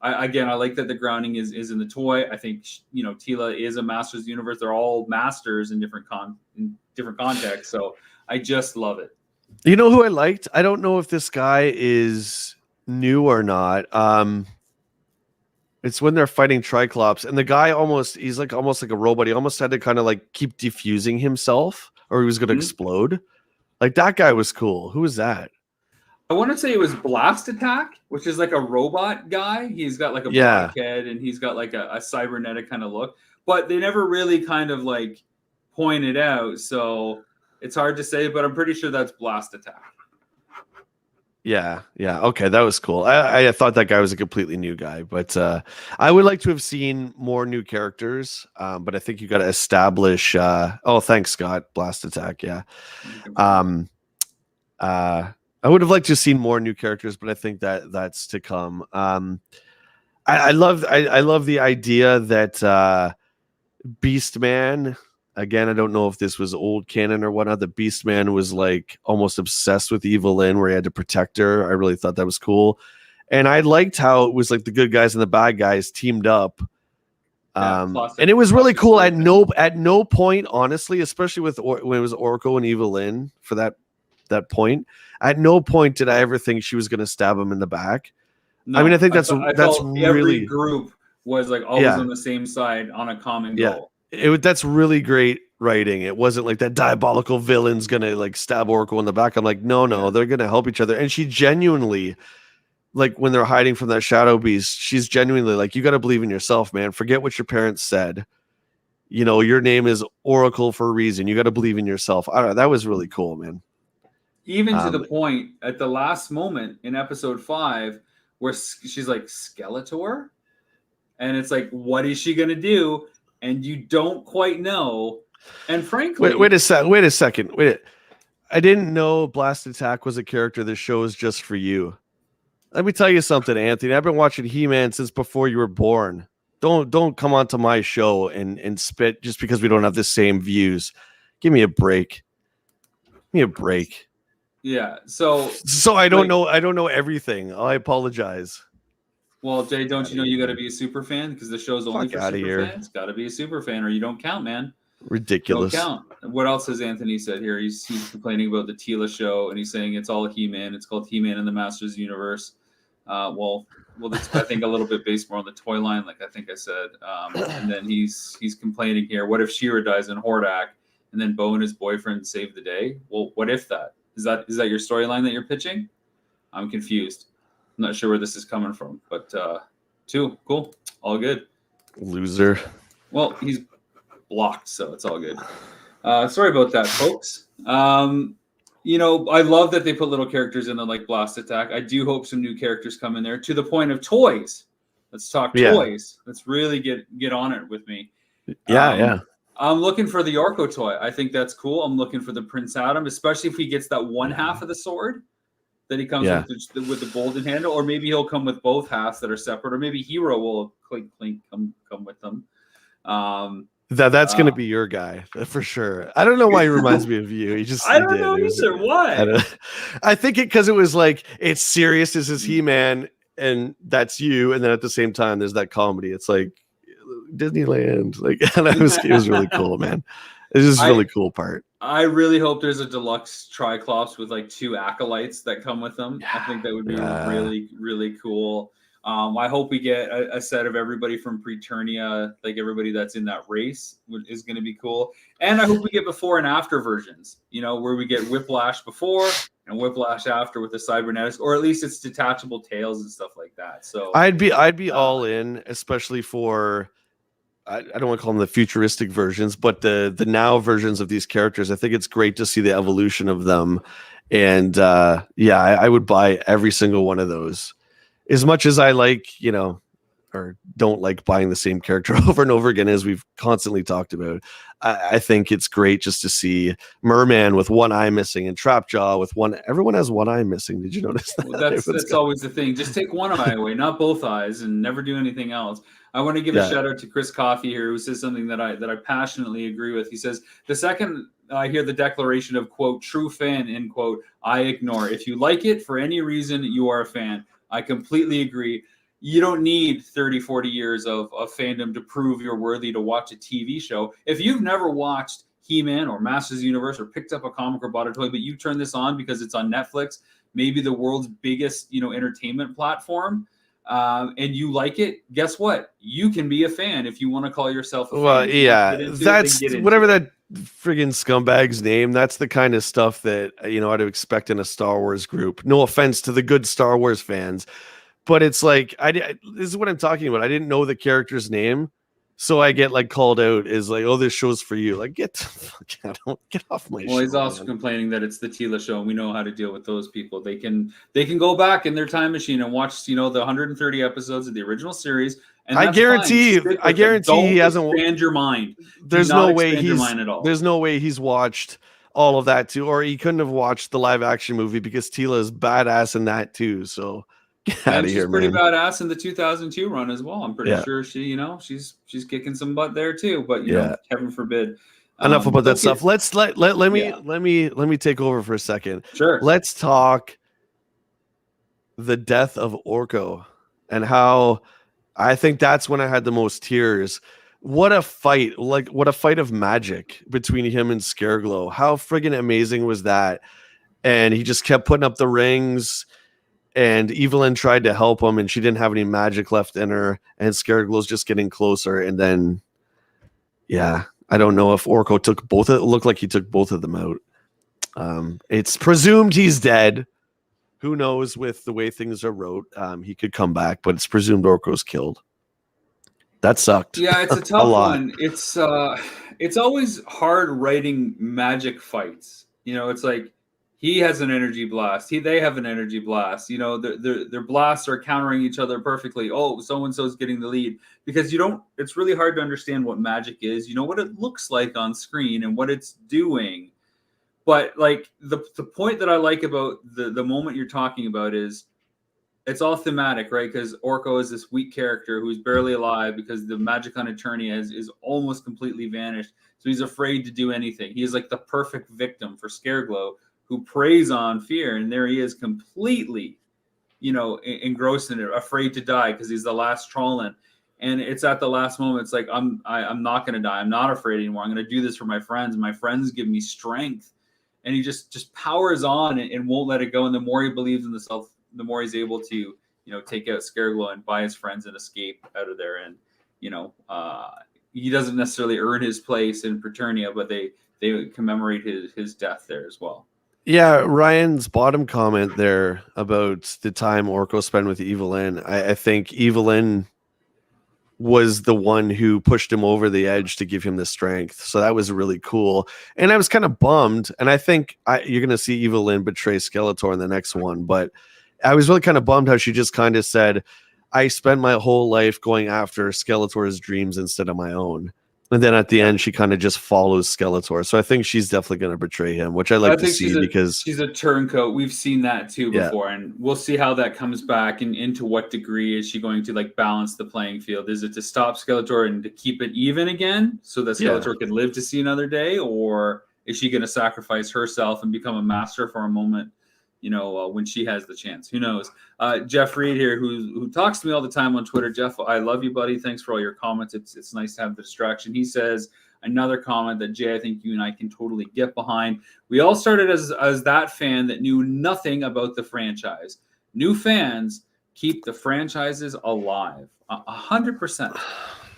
[SPEAKER 1] I like that the grounding is in the toy. I think Tila is a Masters of the Universe. They're all masters in different contexts. So I just love it.
[SPEAKER 2] You know who I liked? I don't know if this guy is new or not. It's when they're fighting Triclops, and the guy he's almost like a robot. He almost had to kind of like keep defusing himself, or he was going to explode. Like, that guy was cool. Who was that?
[SPEAKER 1] I want to say it was Blast Attack, which is like a robot guy. He's got like a black head and he's got like a cybernetic kind of look, but they never really kind of like pointed out. So it's hard to say, but I'm pretty sure that's Blast Attack.
[SPEAKER 2] Yeah. Okay, that was cool. I thought that guy was a completely new guy, but I would like to have seen more new characters. But I think you got to establish. Thanks, Scott. Blast Attack. Yeah. I would have liked to have seen more new characters, but I think that's to come. I love the idea that Beastman. Again, I don't know if this was old canon or whatnot. The Beastman was like almost obsessed with Evelyn, where he had to protect her. I really thought that was cool, and I liked how it was like the good guys and the bad guys teamed up. And it was really cool. At no point, honestly, especially when it was Orko and Evelyn for that point, at no point did I ever think she was going to stab him in the back. No, I mean, I think that's really,
[SPEAKER 1] every group was like always on the same side on a common goal.
[SPEAKER 2] That's really great writing. It wasn't like that diabolical villain's gonna like stab Orko in the back. I'm like, no, they're gonna help each other. And she genuinely, like, when they're hiding from that shadow beast, she's genuinely like, you got to believe in yourself, man. Forget what your parents said. Your name is Oracle for a reason. You got to believe in yourself. I don't know. That was really cool, man.
[SPEAKER 1] Even to the point at the last moment in episode 5 where she's like, Skeletor? And it's like, what is she going to do? And you don't quite know. And frankly...
[SPEAKER 2] Wait a second. I didn't know Blast Attack was a character this show is just for you. Let me tell you something, Anthony. I've been watching He-Man since before you were born. Don't come onto my show and spit just because we don't have the same views. Give me a break.
[SPEAKER 1] Yeah, so
[SPEAKER 2] I don't know. I don't know everything. I apologize.
[SPEAKER 1] Well, Jay, don't you know you got to be a super fan because the show's only for super fans? Got to be a super fan, or you don't count, man.
[SPEAKER 2] Ridiculous.
[SPEAKER 1] Don't count. What else has Anthony said here? He's complaining about the Tila show, and he's saying it's all He-Man. It's called He-Man in the Masters Universe. Well, that's I think a little bit based more on the toy line, like I think I said. And then he's complaining here. What if She-Ra dies in Hordak, and then Bo and his boyfriend save the day? Well, what if that? Is that your storyline that you're pitching? I'm confused. I'm not sure where this is coming from, but 2, cool, all good.
[SPEAKER 2] Loser.
[SPEAKER 1] Well, he's blocked, so it's all good. Sorry about that, folks. I love that they put little characters in the like Blast Attack. I do hope some new characters come in there to the point of toys. Let's talk toys. Let's really get on it with me.
[SPEAKER 2] Yeah.
[SPEAKER 1] I'm looking for the Orco toy. I think that's cool. I'm looking for the Prince Adam, especially if he gets that one half of the sword that he comes with the golden handle, or maybe he'll come with both halves that are separate, or maybe Hero will clink come with them.
[SPEAKER 2] That's going to be your guy for sure. I don't know why he reminds me of you.
[SPEAKER 1] I don't know either. Why?
[SPEAKER 2] I think because it was like, it's serious. This is He-Man, and that's you. And then at the same time, there's that comedy. It's like Disneyland. Like, and it was really cool, man. It's just really cool part.
[SPEAKER 1] I really hope there's a deluxe Triclops with like 2 acolytes that come with them. I think that would be really, really cool. I hope we get a set of everybody from Preternia, like everybody that's in that race is going to be cool. And I hope we get before and after versions, where we get Whiplash before and Whiplash after with the cybernetics, or at least it's detachable tails and stuff like that. So
[SPEAKER 2] I'd be all in, especially for, I don't want to call them the futuristic versions, but the now versions of these characters. I think it's great to see the evolution of them. And I would buy every single one of those. As much as I like, or don't like buying the same character over and over again, as we've constantly talked about, I think it's great just to see Merman with one eye missing and Trapjaw with one. Everyone has one eye missing. Did you notice that?
[SPEAKER 1] Well, that's always the thing. Just take one eye away, not both eyes, and never do anything else. I want to give a shout out to Chris Coffey here, who says something that I passionately agree with. He says, the second I hear the declaration of, quote, true fan, end quote, I ignore. If you like it for any reason, you are a fan. I completely agree. You don't need 30, 40 years of fandom to prove you're worthy to watch a TV show. If you've never watched He-Man or Masters of the Universe or picked up a comic or bought a toy, but you turn this on because it's on Netflix, maybe the world's biggest, entertainment platform, and you like it, guess what? You can be a fan if you want to call yourself a fan.
[SPEAKER 2] Well, yeah, that's whatever that friggin' scumbag's name. That's the kind of stuff that, I'd expect in a Star Wars group. No offense to the good Star Wars fans, but it's like, this is what I'm talking about. I didn't know the character's name, so I get like called out as like, oh, this show's for you. Like, get the fuck out, get off my show.
[SPEAKER 1] Well, he's also complaining that it's the Tila show, and we know how to deal with those people. They can go back in their time machine and watch, the 130 episodes of the original series. And
[SPEAKER 2] I guarantee he hasn't
[SPEAKER 1] expand your mind.
[SPEAKER 2] There's no way there's no way he's watched all of that too, or he couldn't have watched the live action movie because Tila is badass in that too. So get out of here, man.
[SPEAKER 1] She's pretty badass in the 2002 run as well. I'm pretty sure she, she's kicking some butt there too. But heaven forbid.
[SPEAKER 2] Enough about that stuff. Let me take over for a second.
[SPEAKER 1] Sure.
[SPEAKER 2] Let's talk the Death of Orco and how I think that's when I had the most tears. What a fight. Like, what a fight of magic between him and Scareglow. How friggin' amazing was that? And he just kept putting up the rings, and Evelyn tried to help him, and she didn't have any magic left in her, and Scareglow's just getting closer. And then, I don't know if Orco took both. It looked like he took both of them out. It's presumed he's dead. Who knows with the way things are wrote? He could come back, but it's presumed Orco's killed. That sucked.
[SPEAKER 1] Yeah, it's a tough one. It's always hard writing magic fights. It's like he has an energy blast. They have an energy blast. Their blasts are countering each other perfectly. Oh, so-and-so's getting the lead. Because it's really hard to understand what magic is. What it looks like on screen and what it's doing. But like the point that I like about the moment you're talking about is it's all thematic, right? Because Orco is this weak character who's barely alive because the magic on Eternia is almost completely vanished. So he's afraid to do anything. He is like the perfect victim for Scareglow, who preys on fear. And there he is completely, engrossed in it, afraid to die because he's the last Trollin. And it's at the last moment. It's like, I'm not going to die. I'm not afraid anymore. I'm going to do this for my friends. My friends give me strength. And he just powers on and won't let it go. And the more he believes in himself, the more he's able to, take out Scareglow and buy his friends and escape out of there. And, he doesn't necessarily earn his place in Preternia, but they commemorate his death there as well.
[SPEAKER 2] Yeah, Ryan's bottom comment there about the time Orko spent with Evelyn. I think Evelyn was the one who pushed him over the edge to give him the strength. So that was really cool. And I was kind of bummed. And I think you're going to see Evelyn betray Skeletor in the next one. But I was really kind of bummed how she just kind of said, I spent my whole life going after Skeletor's dreams instead of my own. And then at the end, she kind of just follows Skeletor. So I think she's definitely going to betray him, which I like to see because
[SPEAKER 1] she's a turncoat. We've seen that too before, and we'll see how that comes back and into what degree is she going to like balance the playing field. Is it to stop Skeletor and to keep it even again so that Skeletor can live to see another day, or is she going to sacrifice herself and become a master for a moment? When she has the chance, who knows? Jeff Reed here, who talks to me all the time on Twitter. Jeff, I love you, buddy. Thanks for all your comments. It's nice to have the distraction. He says another comment that Jay, I think you and I can totally get behind. We all started as that fan that knew nothing about the franchise. New fans keep the franchises alive, 100%.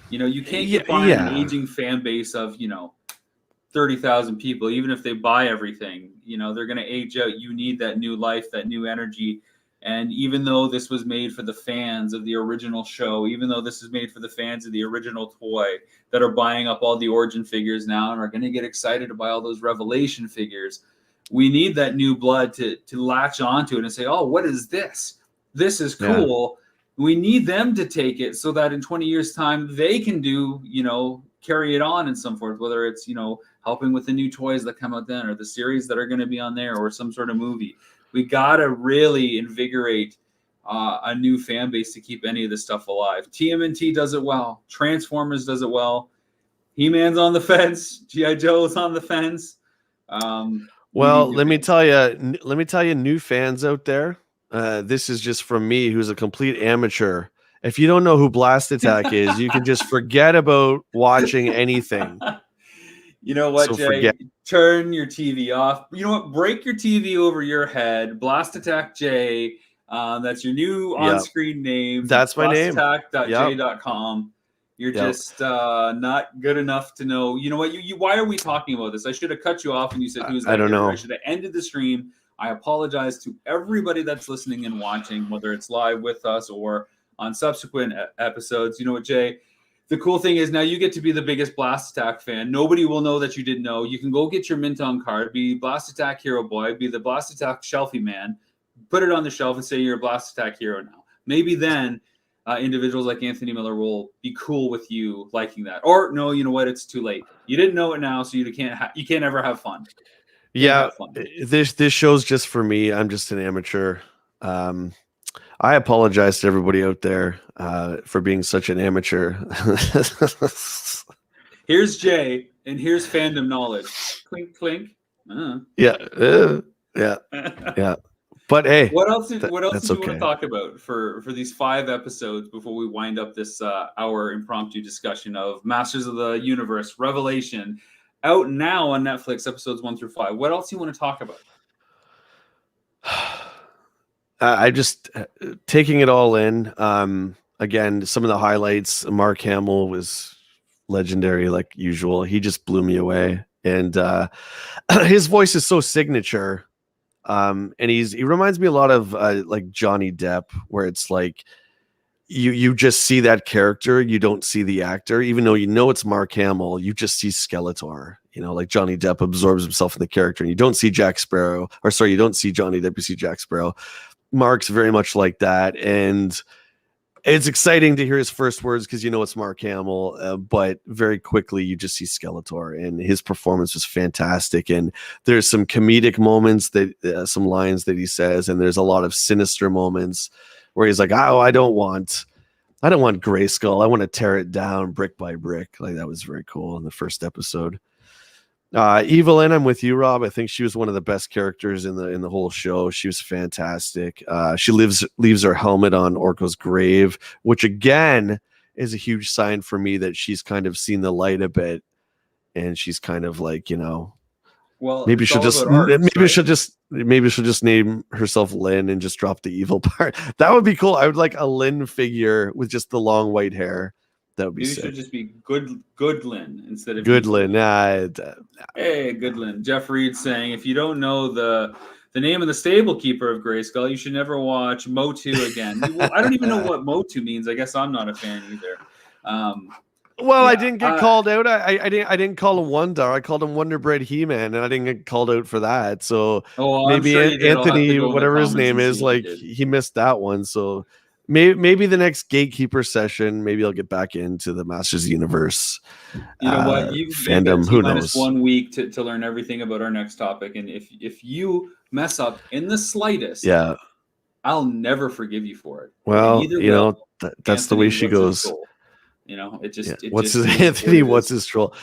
[SPEAKER 1] You can't get behind an aging fan base of 30,000 people. Even if they buy everything, they're going to age out. You need that new life, that new energy. And even though this was made for the fans of the original show, even though this is made for the fans of the original toy that are buying up all the origin figures now and are going to get excited to buy all those revelation figures, we need that new blood to latch onto it and say, oh, what is this? This is cool. Yeah. We need them to take it so that in 20 years time, they can do, carry it on in some form, whether it's, helping with the new toys that come out then, or the series that are going to be on there, or some sort of movie. We got to really invigorate a new fan base to keep any of this stuff alive. TMNT does it well. Transformers does it well. He-Man's on the fence. G.I. Joe's on the fence.
[SPEAKER 2] Well, let me tell you, new fans out there, this is just from me, who's a complete amateur. If you don't know who Blast Attack is, you can just forget about watching anything.
[SPEAKER 1] You know what, Jay? Turn your TV off. You know what? Break your TV over your head. Blast Attack Jay. That's your new on-screen name.
[SPEAKER 2] That's my name.
[SPEAKER 1] blastattack.j.com. You're just not good enough to know. You know what? Why are we talking about this? I should have cut you off and you said, who's that?
[SPEAKER 2] I don't know.
[SPEAKER 1] I should have ended the stream. I apologize to everybody that's listening and watching, whether it's live with us or on subsequent episodes. You know what, Jay? The cool thing is now you get to be the biggest Blast Attack fan. Nobody will know that you didn't know. You can go get your Minton card, be Blast Attack Hero Boy, be the Blast Attack Shelfie Man, put it on the shelf and say you're a Blast Attack hero now. Maybe then individuals like Anthony Miller will be cool with you liking that. Or no, you know what? It's too late. You didn't know it now, so you can't ever have fun.
[SPEAKER 2] This show's just for me. I'm just an amateur. I apologize to everybody out there for being such an amateur.
[SPEAKER 1] Here's Jay, and here's fandom knowledge. Clink, clink.
[SPEAKER 2] Yeah. But hey,
[SPEAKER 1] what else did you want to talk about for these 5 episodes before we wind up this hour impromptu discussion of Masters of the Universe Revelation, out now on Netflix, episodes 1 through 5? What else do you want to talk about?
[SPEAKER 2] I just taking it all in. Again, some of the highlights. Mark Hamill was legendary, like usual. He just blew me away, and his voice is so signature. And he reminds me a lot of like Johnny Depp, where it's like you just see that character, you don't see the actor, even though it's Mark Hamill. You just see Skeletor. Like Johnny Depp absorbs himself in the character, and you don't see Jack Sparrow, you don't see Johnny Depp, you see Jack Sparrow. Mark's very much like that, and it's exciting to hear his first words because it's Mark Hamill, but very quickly you just see Skeletor, and his performance was fantastic. And there's some comedic moments that some lines that he says, and there's a lot of sinister moments where he's like, "Oh, I don't want Grayskull. I want to tear it down brick by brick." Like, that was very cool in the first episode. Evelyn, I'm with you, Rob. I think she was one of the best characters in the whole show. She was fantastic. She leaves her helmet on Orko's grave, which again is a huge sign for me that she's kind of seen the light a bit, and she's kind of like, well, maybe she'll just name herself Lynn and just drop the evil part. That would be cool. I would like a Lynn figure with just the long white hair. That would be
[SPEAKER 1] Maybe it
[SPEAKER 2] sick.
[SPEAKER 1] should just be Goodlin instead of
[SPEAKER 2] Goodlin.
[SPEAKER 1] Hey, Goodlin. Jeff Reed saying, if you don't know the name of the stable keeper of Grayskull, you should never watch Motu again. Well, I don't even know what Motu means. I guess I'm not a fan either.
[SPEAKER 2] Well, I didn't get called out. I didn't call him Wonder. I called him Wonder Bread He-Man, and I didn't get called out for that. So maybe
[SPEAKER 1] sure
[SPEAKER 2] Anthony, whatever his name is, like he missed that one. So maybe the next Gatekeeper session, maybe I'll get back into the Masters of the Universe.
[SPEAKER 1] You know what?
[SPEAKER 2] Fandom. Who knows?
[SPEAKER 1] 1 week to learn everything about our next topic, and if you mess up in the slightest, I'll never forgive you for it.
[SPEAKER 2] Well, that's the way she goes.
[SPEAKER 1] What's
[SPEAKER 2] his troll?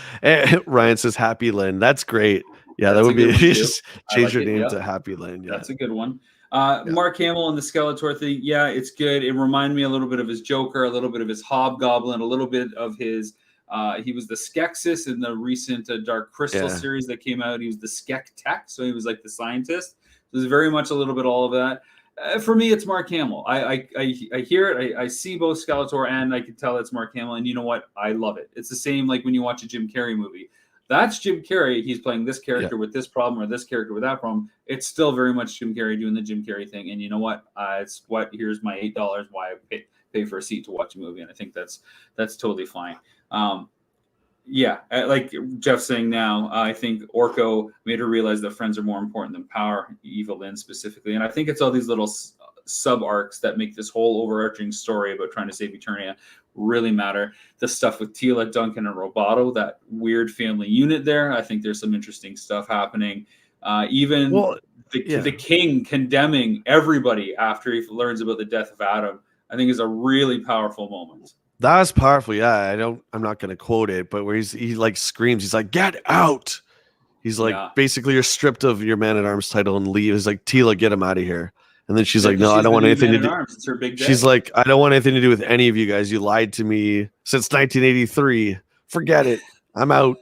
[SPEAKER 2] Ryan says Happy Lynn. That's great. Yeah, that would be just change your name to Happy Lynn. Yeah.
[SPEAKER 1] That's a good one. Mark Hamill and the Skeletor thing. Yeah, it's good. It reminded me a little bit of his Joker, a little bit of his Hobgoblin, a little bit of his. He was the Skeksis in the recent Dark Crystal series that came out. He was the Skek Tech, so he was like the scientist. It was very much a little bit all of that. For me, it's Mark Hamill. I hear it. I see both Skeletor, and I can tell it's Mark Hamill. And you know what? I love it. It's the same like when you watch a Jim Carrey movie. That's Jim Carrey. He's playing this character with this problem or this character with that problem. It's still very much Jim Carrey doing the Jim Carrey thing. And you know what? Here's my $8. Why I pay for a seat to watch a movie. And I think that's totally fine. Like Jeff's saying now, I think Orco made her realize that friends are more important than power, Evil Lynn specifically. And I think it's all these little sub arcs that make this whole overarching story about trying to save Eternia really matter. The stuff with Tila, Duncan, and Roboto, that weird family unit there. I think there's some interesting stuff happening. The king condemning everybody after he learns about the death of Adam, I think is a really powerful moment.
[SPEAKER 2] That was powerful. Yeah, I'm not going to quote it, but where he like screams, he's like, "Get out!" He's like, basically, you're stripped of your Man-at-Arms title and leave. He's like, Tila, get him out of here. And then she's like, "No, I don't want anything to do."
[SPEAKER 1] It's her big day.
[SPEAKER 2] She's like, "I don't want anything to do with any of you guys. You lied to me since 1983. Forget it. I'm out."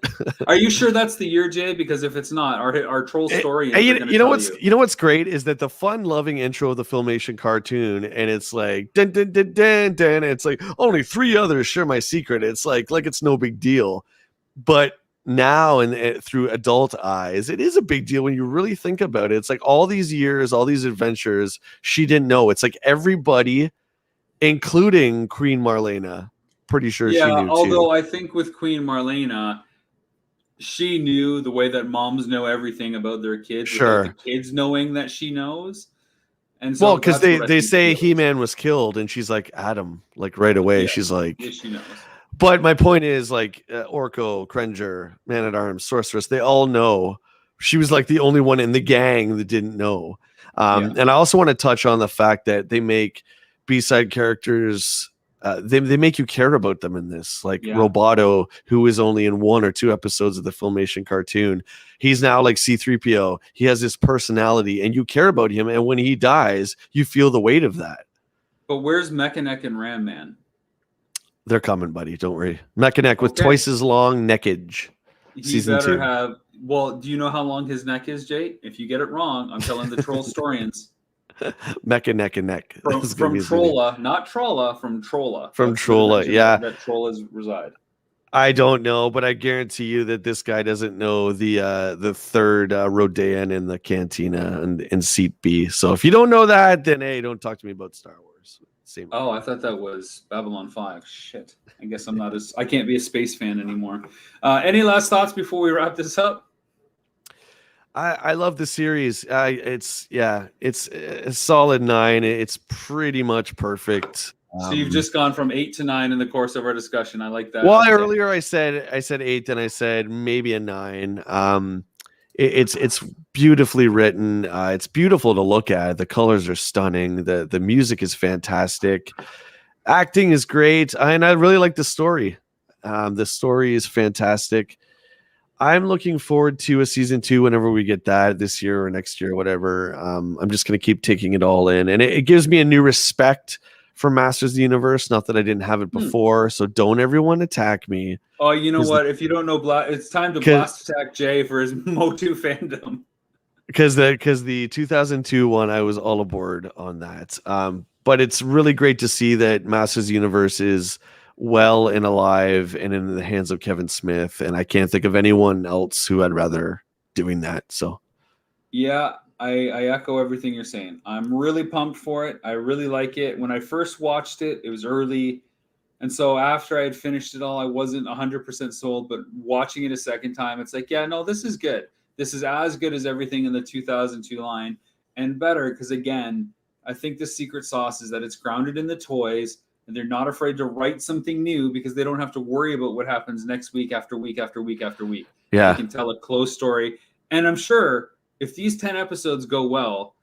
[SPEAKER 1] Are you sure that's the year, Jay? Because if it's not, our troll story.
[SPEAKER 2] You know what's great is that the fun-loving intro of the Filmation cartoon, and it's like dun dun dun dun dun. And it's like only 3 others share my secret. It's like it's no big deal, but now and through adult eyes, it is a big deal when you really think about it. It's like all these years, all these adventures, she didn't know. It's like everybody, including Queen Marlena. Pretty sure she knew
[SPEAKER 1] although
[SPEAKER 2] too.
[SPEAKER 1] I think with Queen Marlena, she knew the way that moms know everything about their kids without the kids knowing that she knows. And so
[SPEAKER 2] because they say He-Man was killed, and she's like, Adam, like right away. She's like,
[SPEAKER 1] she knows.
[SPEAKER 2] But my point is, like, Orko, Krenger, Man-at-Arms, Sorceress, they all know. She was like the only one in the gang that didn't know. And I also want to touch on the fact that they make B-side characters, they make you care about them in this. Like Roboto, who is only in 1 or 2 episodes of the Filmation cartoon. He's now like C-3PO. He has this personality, and you care about him. And when he dies, you feel the weight of that.
[SPEAKER 1] But where's Mechanic and Ram Man?
[SPEAKER 2] They're coming, buddy. Don't worry. Mechanic with twice as long neckage. Season 2.
[SPEAKER 1] Well, do you know how long his neck is, Jay? If you get it wrong, I'm telling the troll historians.
[SPEAKER 2] Mecha neck and neck.
[SPEAKER 1] From Trolla, not Trolla, from Trolla.
[SPEAKER 2] From Trolla, yeah.
[SPEAKER 1] That Trollas reside.
[SPEAKER 2] I don't know, but I guarantee you that this guy doesn't know the third Rodan in the Cantina and in Seat B. So if you don't know that, then hey, don't talk to me about Star Wars.
[SPEAKER 1] I thought that was Babylon 5. Shit. I guess I can't be a space fan anymore. Any last thoughts before we wrap this up?
[SPEAKER 2] I love the series. It's a solid 9. It's pretty much perfect.
[SPEAKER 1] So you've just gone from 8 to 9 in the course of our discussion. I like that.
[SPEAKER 2] Well, earlier I said 8, and I said maybe a 9. It's beautifully written. It's beautiful to look at. The colors are stunning. The music is fantastic. Acting is great, and I really like the story. The story is fantastic. I'm looking forward to a season 2 whenever we get that this year or next year, whatever. I'm just going to keep taking it all in, and it gives me a new respect for Masters of the Universe. Not that I didn't have it before, so don't everyone attack me.
[SPEAKER 1] Oh, you know what? If you don't know, it's time to blast attack Jay for his Motu fandom.
[SPEAKER 2] Because the 2002 one, I was all aboard on that. But it's really great to see that Masters of the Universe is well and alive and in the hands of Kevin Smith. And I can't think of anyone else who I'd rather doing that. So
[SPEAKER 1] Yeah, I echo everything you're saying. I'm really pumped for it. I really like it. When I first watched it, it was early. And so after I had finished it all, I wasn't 100% sold. But watching it a second time, it's like, yeah, no, this is good. This is as good as everything in the 2002 line and better because, again, I think the secret sauce is that it's grounded in the toys and they're not afraid to write something new because they don't have to worry about what happens next week after week after week after week.
[SPEAKER 2] yeah.
[SPEAKER 1] They can tell a close story. And I'm sure if these 10 episodes go well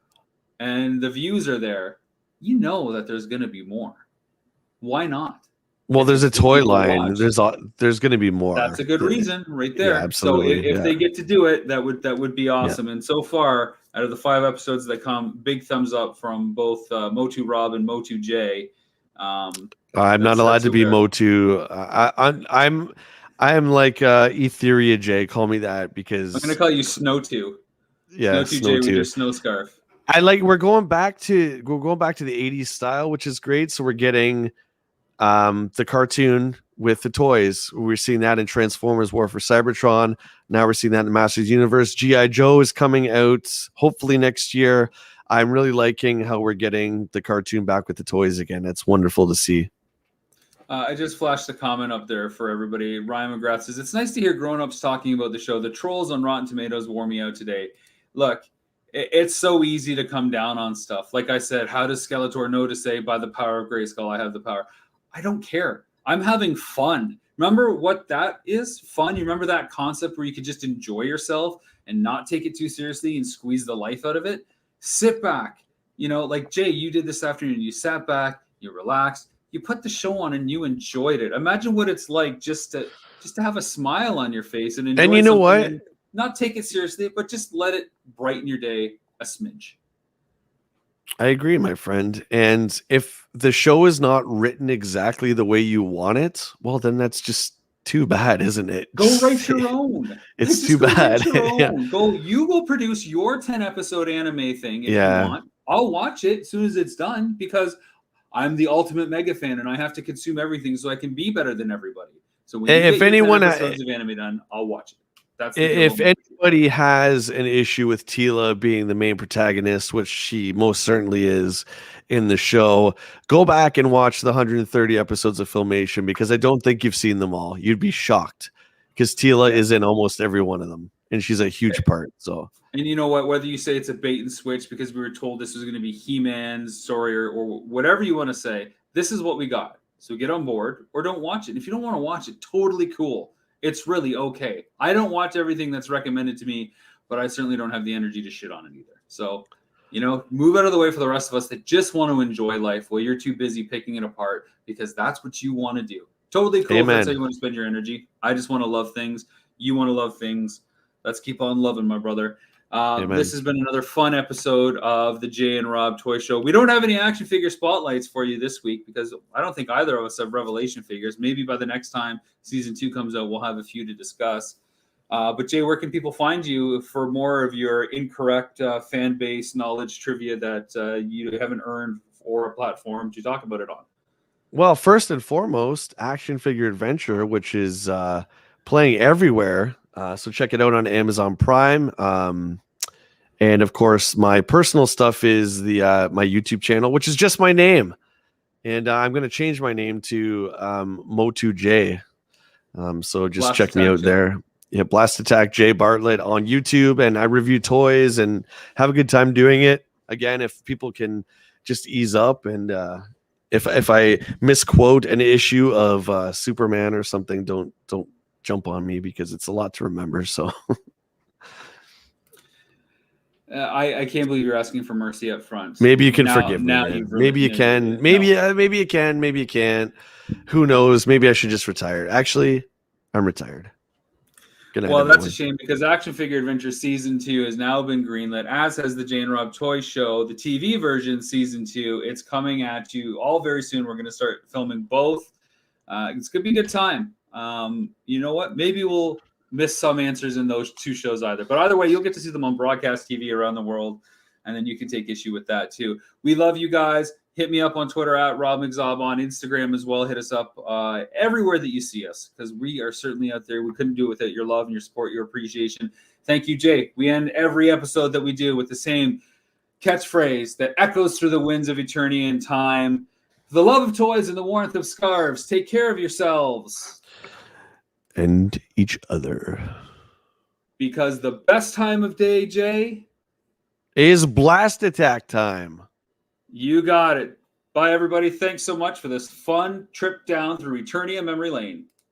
[SPEAKER 1] and the views are there, you know that there's going to be more. Why not?
[SPEAKER 2] Well,
[SPEAKER 1] If
[SPEAKER 2] there's a
[SPEAKER 1] if
[SPEAKER 2] toy
[SPEAKER 1] people
[SPEAKER 2] line.
[SPEAKER 1] watch,
[SPEAKER 2] There's going to be more.
[SPEAKER 1] that's a good reason right
[SPEAKER 2] Yeah,
[SPEAKER 1] there. So
[SPEAKER 2] absolutely.
[SPEAKER 1] if
[SPEAKER 2] Yeah.
[SPEAKER 1] they get to do it, that would be awesome. And so far, out of the 5 episodes that come, big thumbs up from both Motu Rob and Motu J.
[SPEAKER 2] I'm not allowed to be Motu. I am like Etheria J. Call me that because
[SPEAKER 1] I'm gonna call you Snow 2.
[SPEAKER 2] Yeah,
[SPEAKER 1] Snow 2 J with your snow scarf.
[SPEAKER 2] we're going back to the 80s style, which is great. So we're getting the cartoon with the toys. We're seeing that in Transformers War for Cybertron. Now we're seeing that in Masters Universe. G.I. Joe is coming out hopefully next year. I'm really liking how we're getting the cartoon back with the toys again. It's wonderful to see.
[SPEAKER 1] I just flashed the comment up there for everybody. Ryan McGrath says, it's nice to hear grown-ups talking about the show. The trolls on Rotten Tomatoes wore me out today. Look, it's so easy to come down on stuff. Like I said, how does Skeletor know to say, by the power of Grayskull, I have the power? I don't care. I'm having fun. Remember what that is? Fun. You remember that concept where you could just enjoy yourself and not take it too seriously and squeeze the life out of it? Sit back. Like Jay, you did this afternoon. You sat back, you relaxed, you put the show on and you enjoyed it. Imagine what it's like just to have a smile on your face and enjoy.
[SPEAKER 2] And you know what?
[SPEAKER 1] And not take it seriously, but just let it brighten your day a smidge.
[SPEAKER 2] I agree, my friend. And if the show is not written exactly the way you want it, well, then that's just too bad, isn't it?
[SPEAKER 1] Go write your own.
[SPEAKER 2] It's too bad.
[SPEAKER 1] Yeah. Go produce your 10-episode anime thing if you want. I'll watch it as soon as it's done because I'm the ultimate mega fan and I have to consume everything so I can be better than everybody. So when you get your 10 episodes of anime done, I'll watch it.
[SPEAKER 2] If anybody has an issue with Teela being the main protagonist, which she most certainly is in the show, go back and watch the 130 episodes of Filmation because I don't think you've seen them all. You'd be shocked because Teela is in almost every one of them, and she's a huge part. So,
[SPEAKER 1] and you know what? Whether you say it's a bait and switch because we were told this was going to be He-Man's story or whatever you want to say, this is what we got. So get on board or don't watch it. If you don't want to watch it, totally cool. It's really okay. I don't watch everything that's recommended to me, but I certainly don't have the energy to shit on it either. So, move out of the way for the rest of us that just want to enjoy life while you're too busy picking it apart because that's what you want to do. Totally cool. If that's how you want to spend your energy. I just want to love things. You want to love things. Let's keep on loving, my brother. This has been another fun episode of the Jay and Rob Toy Show. We don't have any action figure spotlights for you this week because I don't think either of us have Revelation figures. Maybe by the next time season 2 comes out, we'll have a few to discuss. But Jay, where can people find you for more of your incorrect fan base knowledge trivia that you haven't earned or a platform to talk about it on?
[SPEAKER 2] Well, first and foremost, Action Figure Adventure, which is playing everywhere. So check it out on Amazon Prime. And of course, my personal stuff is the my YouTube channel, which is just my name. And I'm going to change my name to Motu J. So just check me out there. Yeah, Blast Attack Jay Bartlett on YouTube. And I review toys and have a good time doing it. Again, if people can just ease up and if I misquote an issue of Superman or something, don't jump on me because it's a lot to remember. So
[SPEAKER 1] I can't believe you're asking for mercy up front.
[SPEAKER 2] Maybe you can forgive me. Maybe you can. Maybe you can. Maybe you can't. Who knows? Maybe I should just retire. Actually, I'm retired.
[SPEAKER 1] Well, that's a shame because Action Figure Adventure Season 2 has now been greenlit, as has the Jay and Rob Toy Show, the TV version Season 2. It's coming at you all very soon. We're going to start filming both. It's going to be a good time. You know what? Maybe we'll miss some answers in those 2 shows either. But either way, you'll get to see them on broadcast TV around the world, and then you can take issue with that too. We love you guys. hit me up on Twitter at Rob McZob, on Instagram as well. Hit us up everywhere that you see us, because we are certainly out there. We couldn't do it without your love and your support, your appreciation. Thank you, Jay. We end every episode that we do with the same catchphrase that echoes through the winds of eternity and time. For the love of toys and the warmth of scarves, take care of yourselves.
[SPEAKER 2] And each other.
[SPEAKER 1] Because the best time of day, Jay,
[SPEAKER 2] is blast attack time.
[SPEAKER 1] You got it. Bye, everybody. Thanks so much for this fun trip down through Eternia Memory Lane.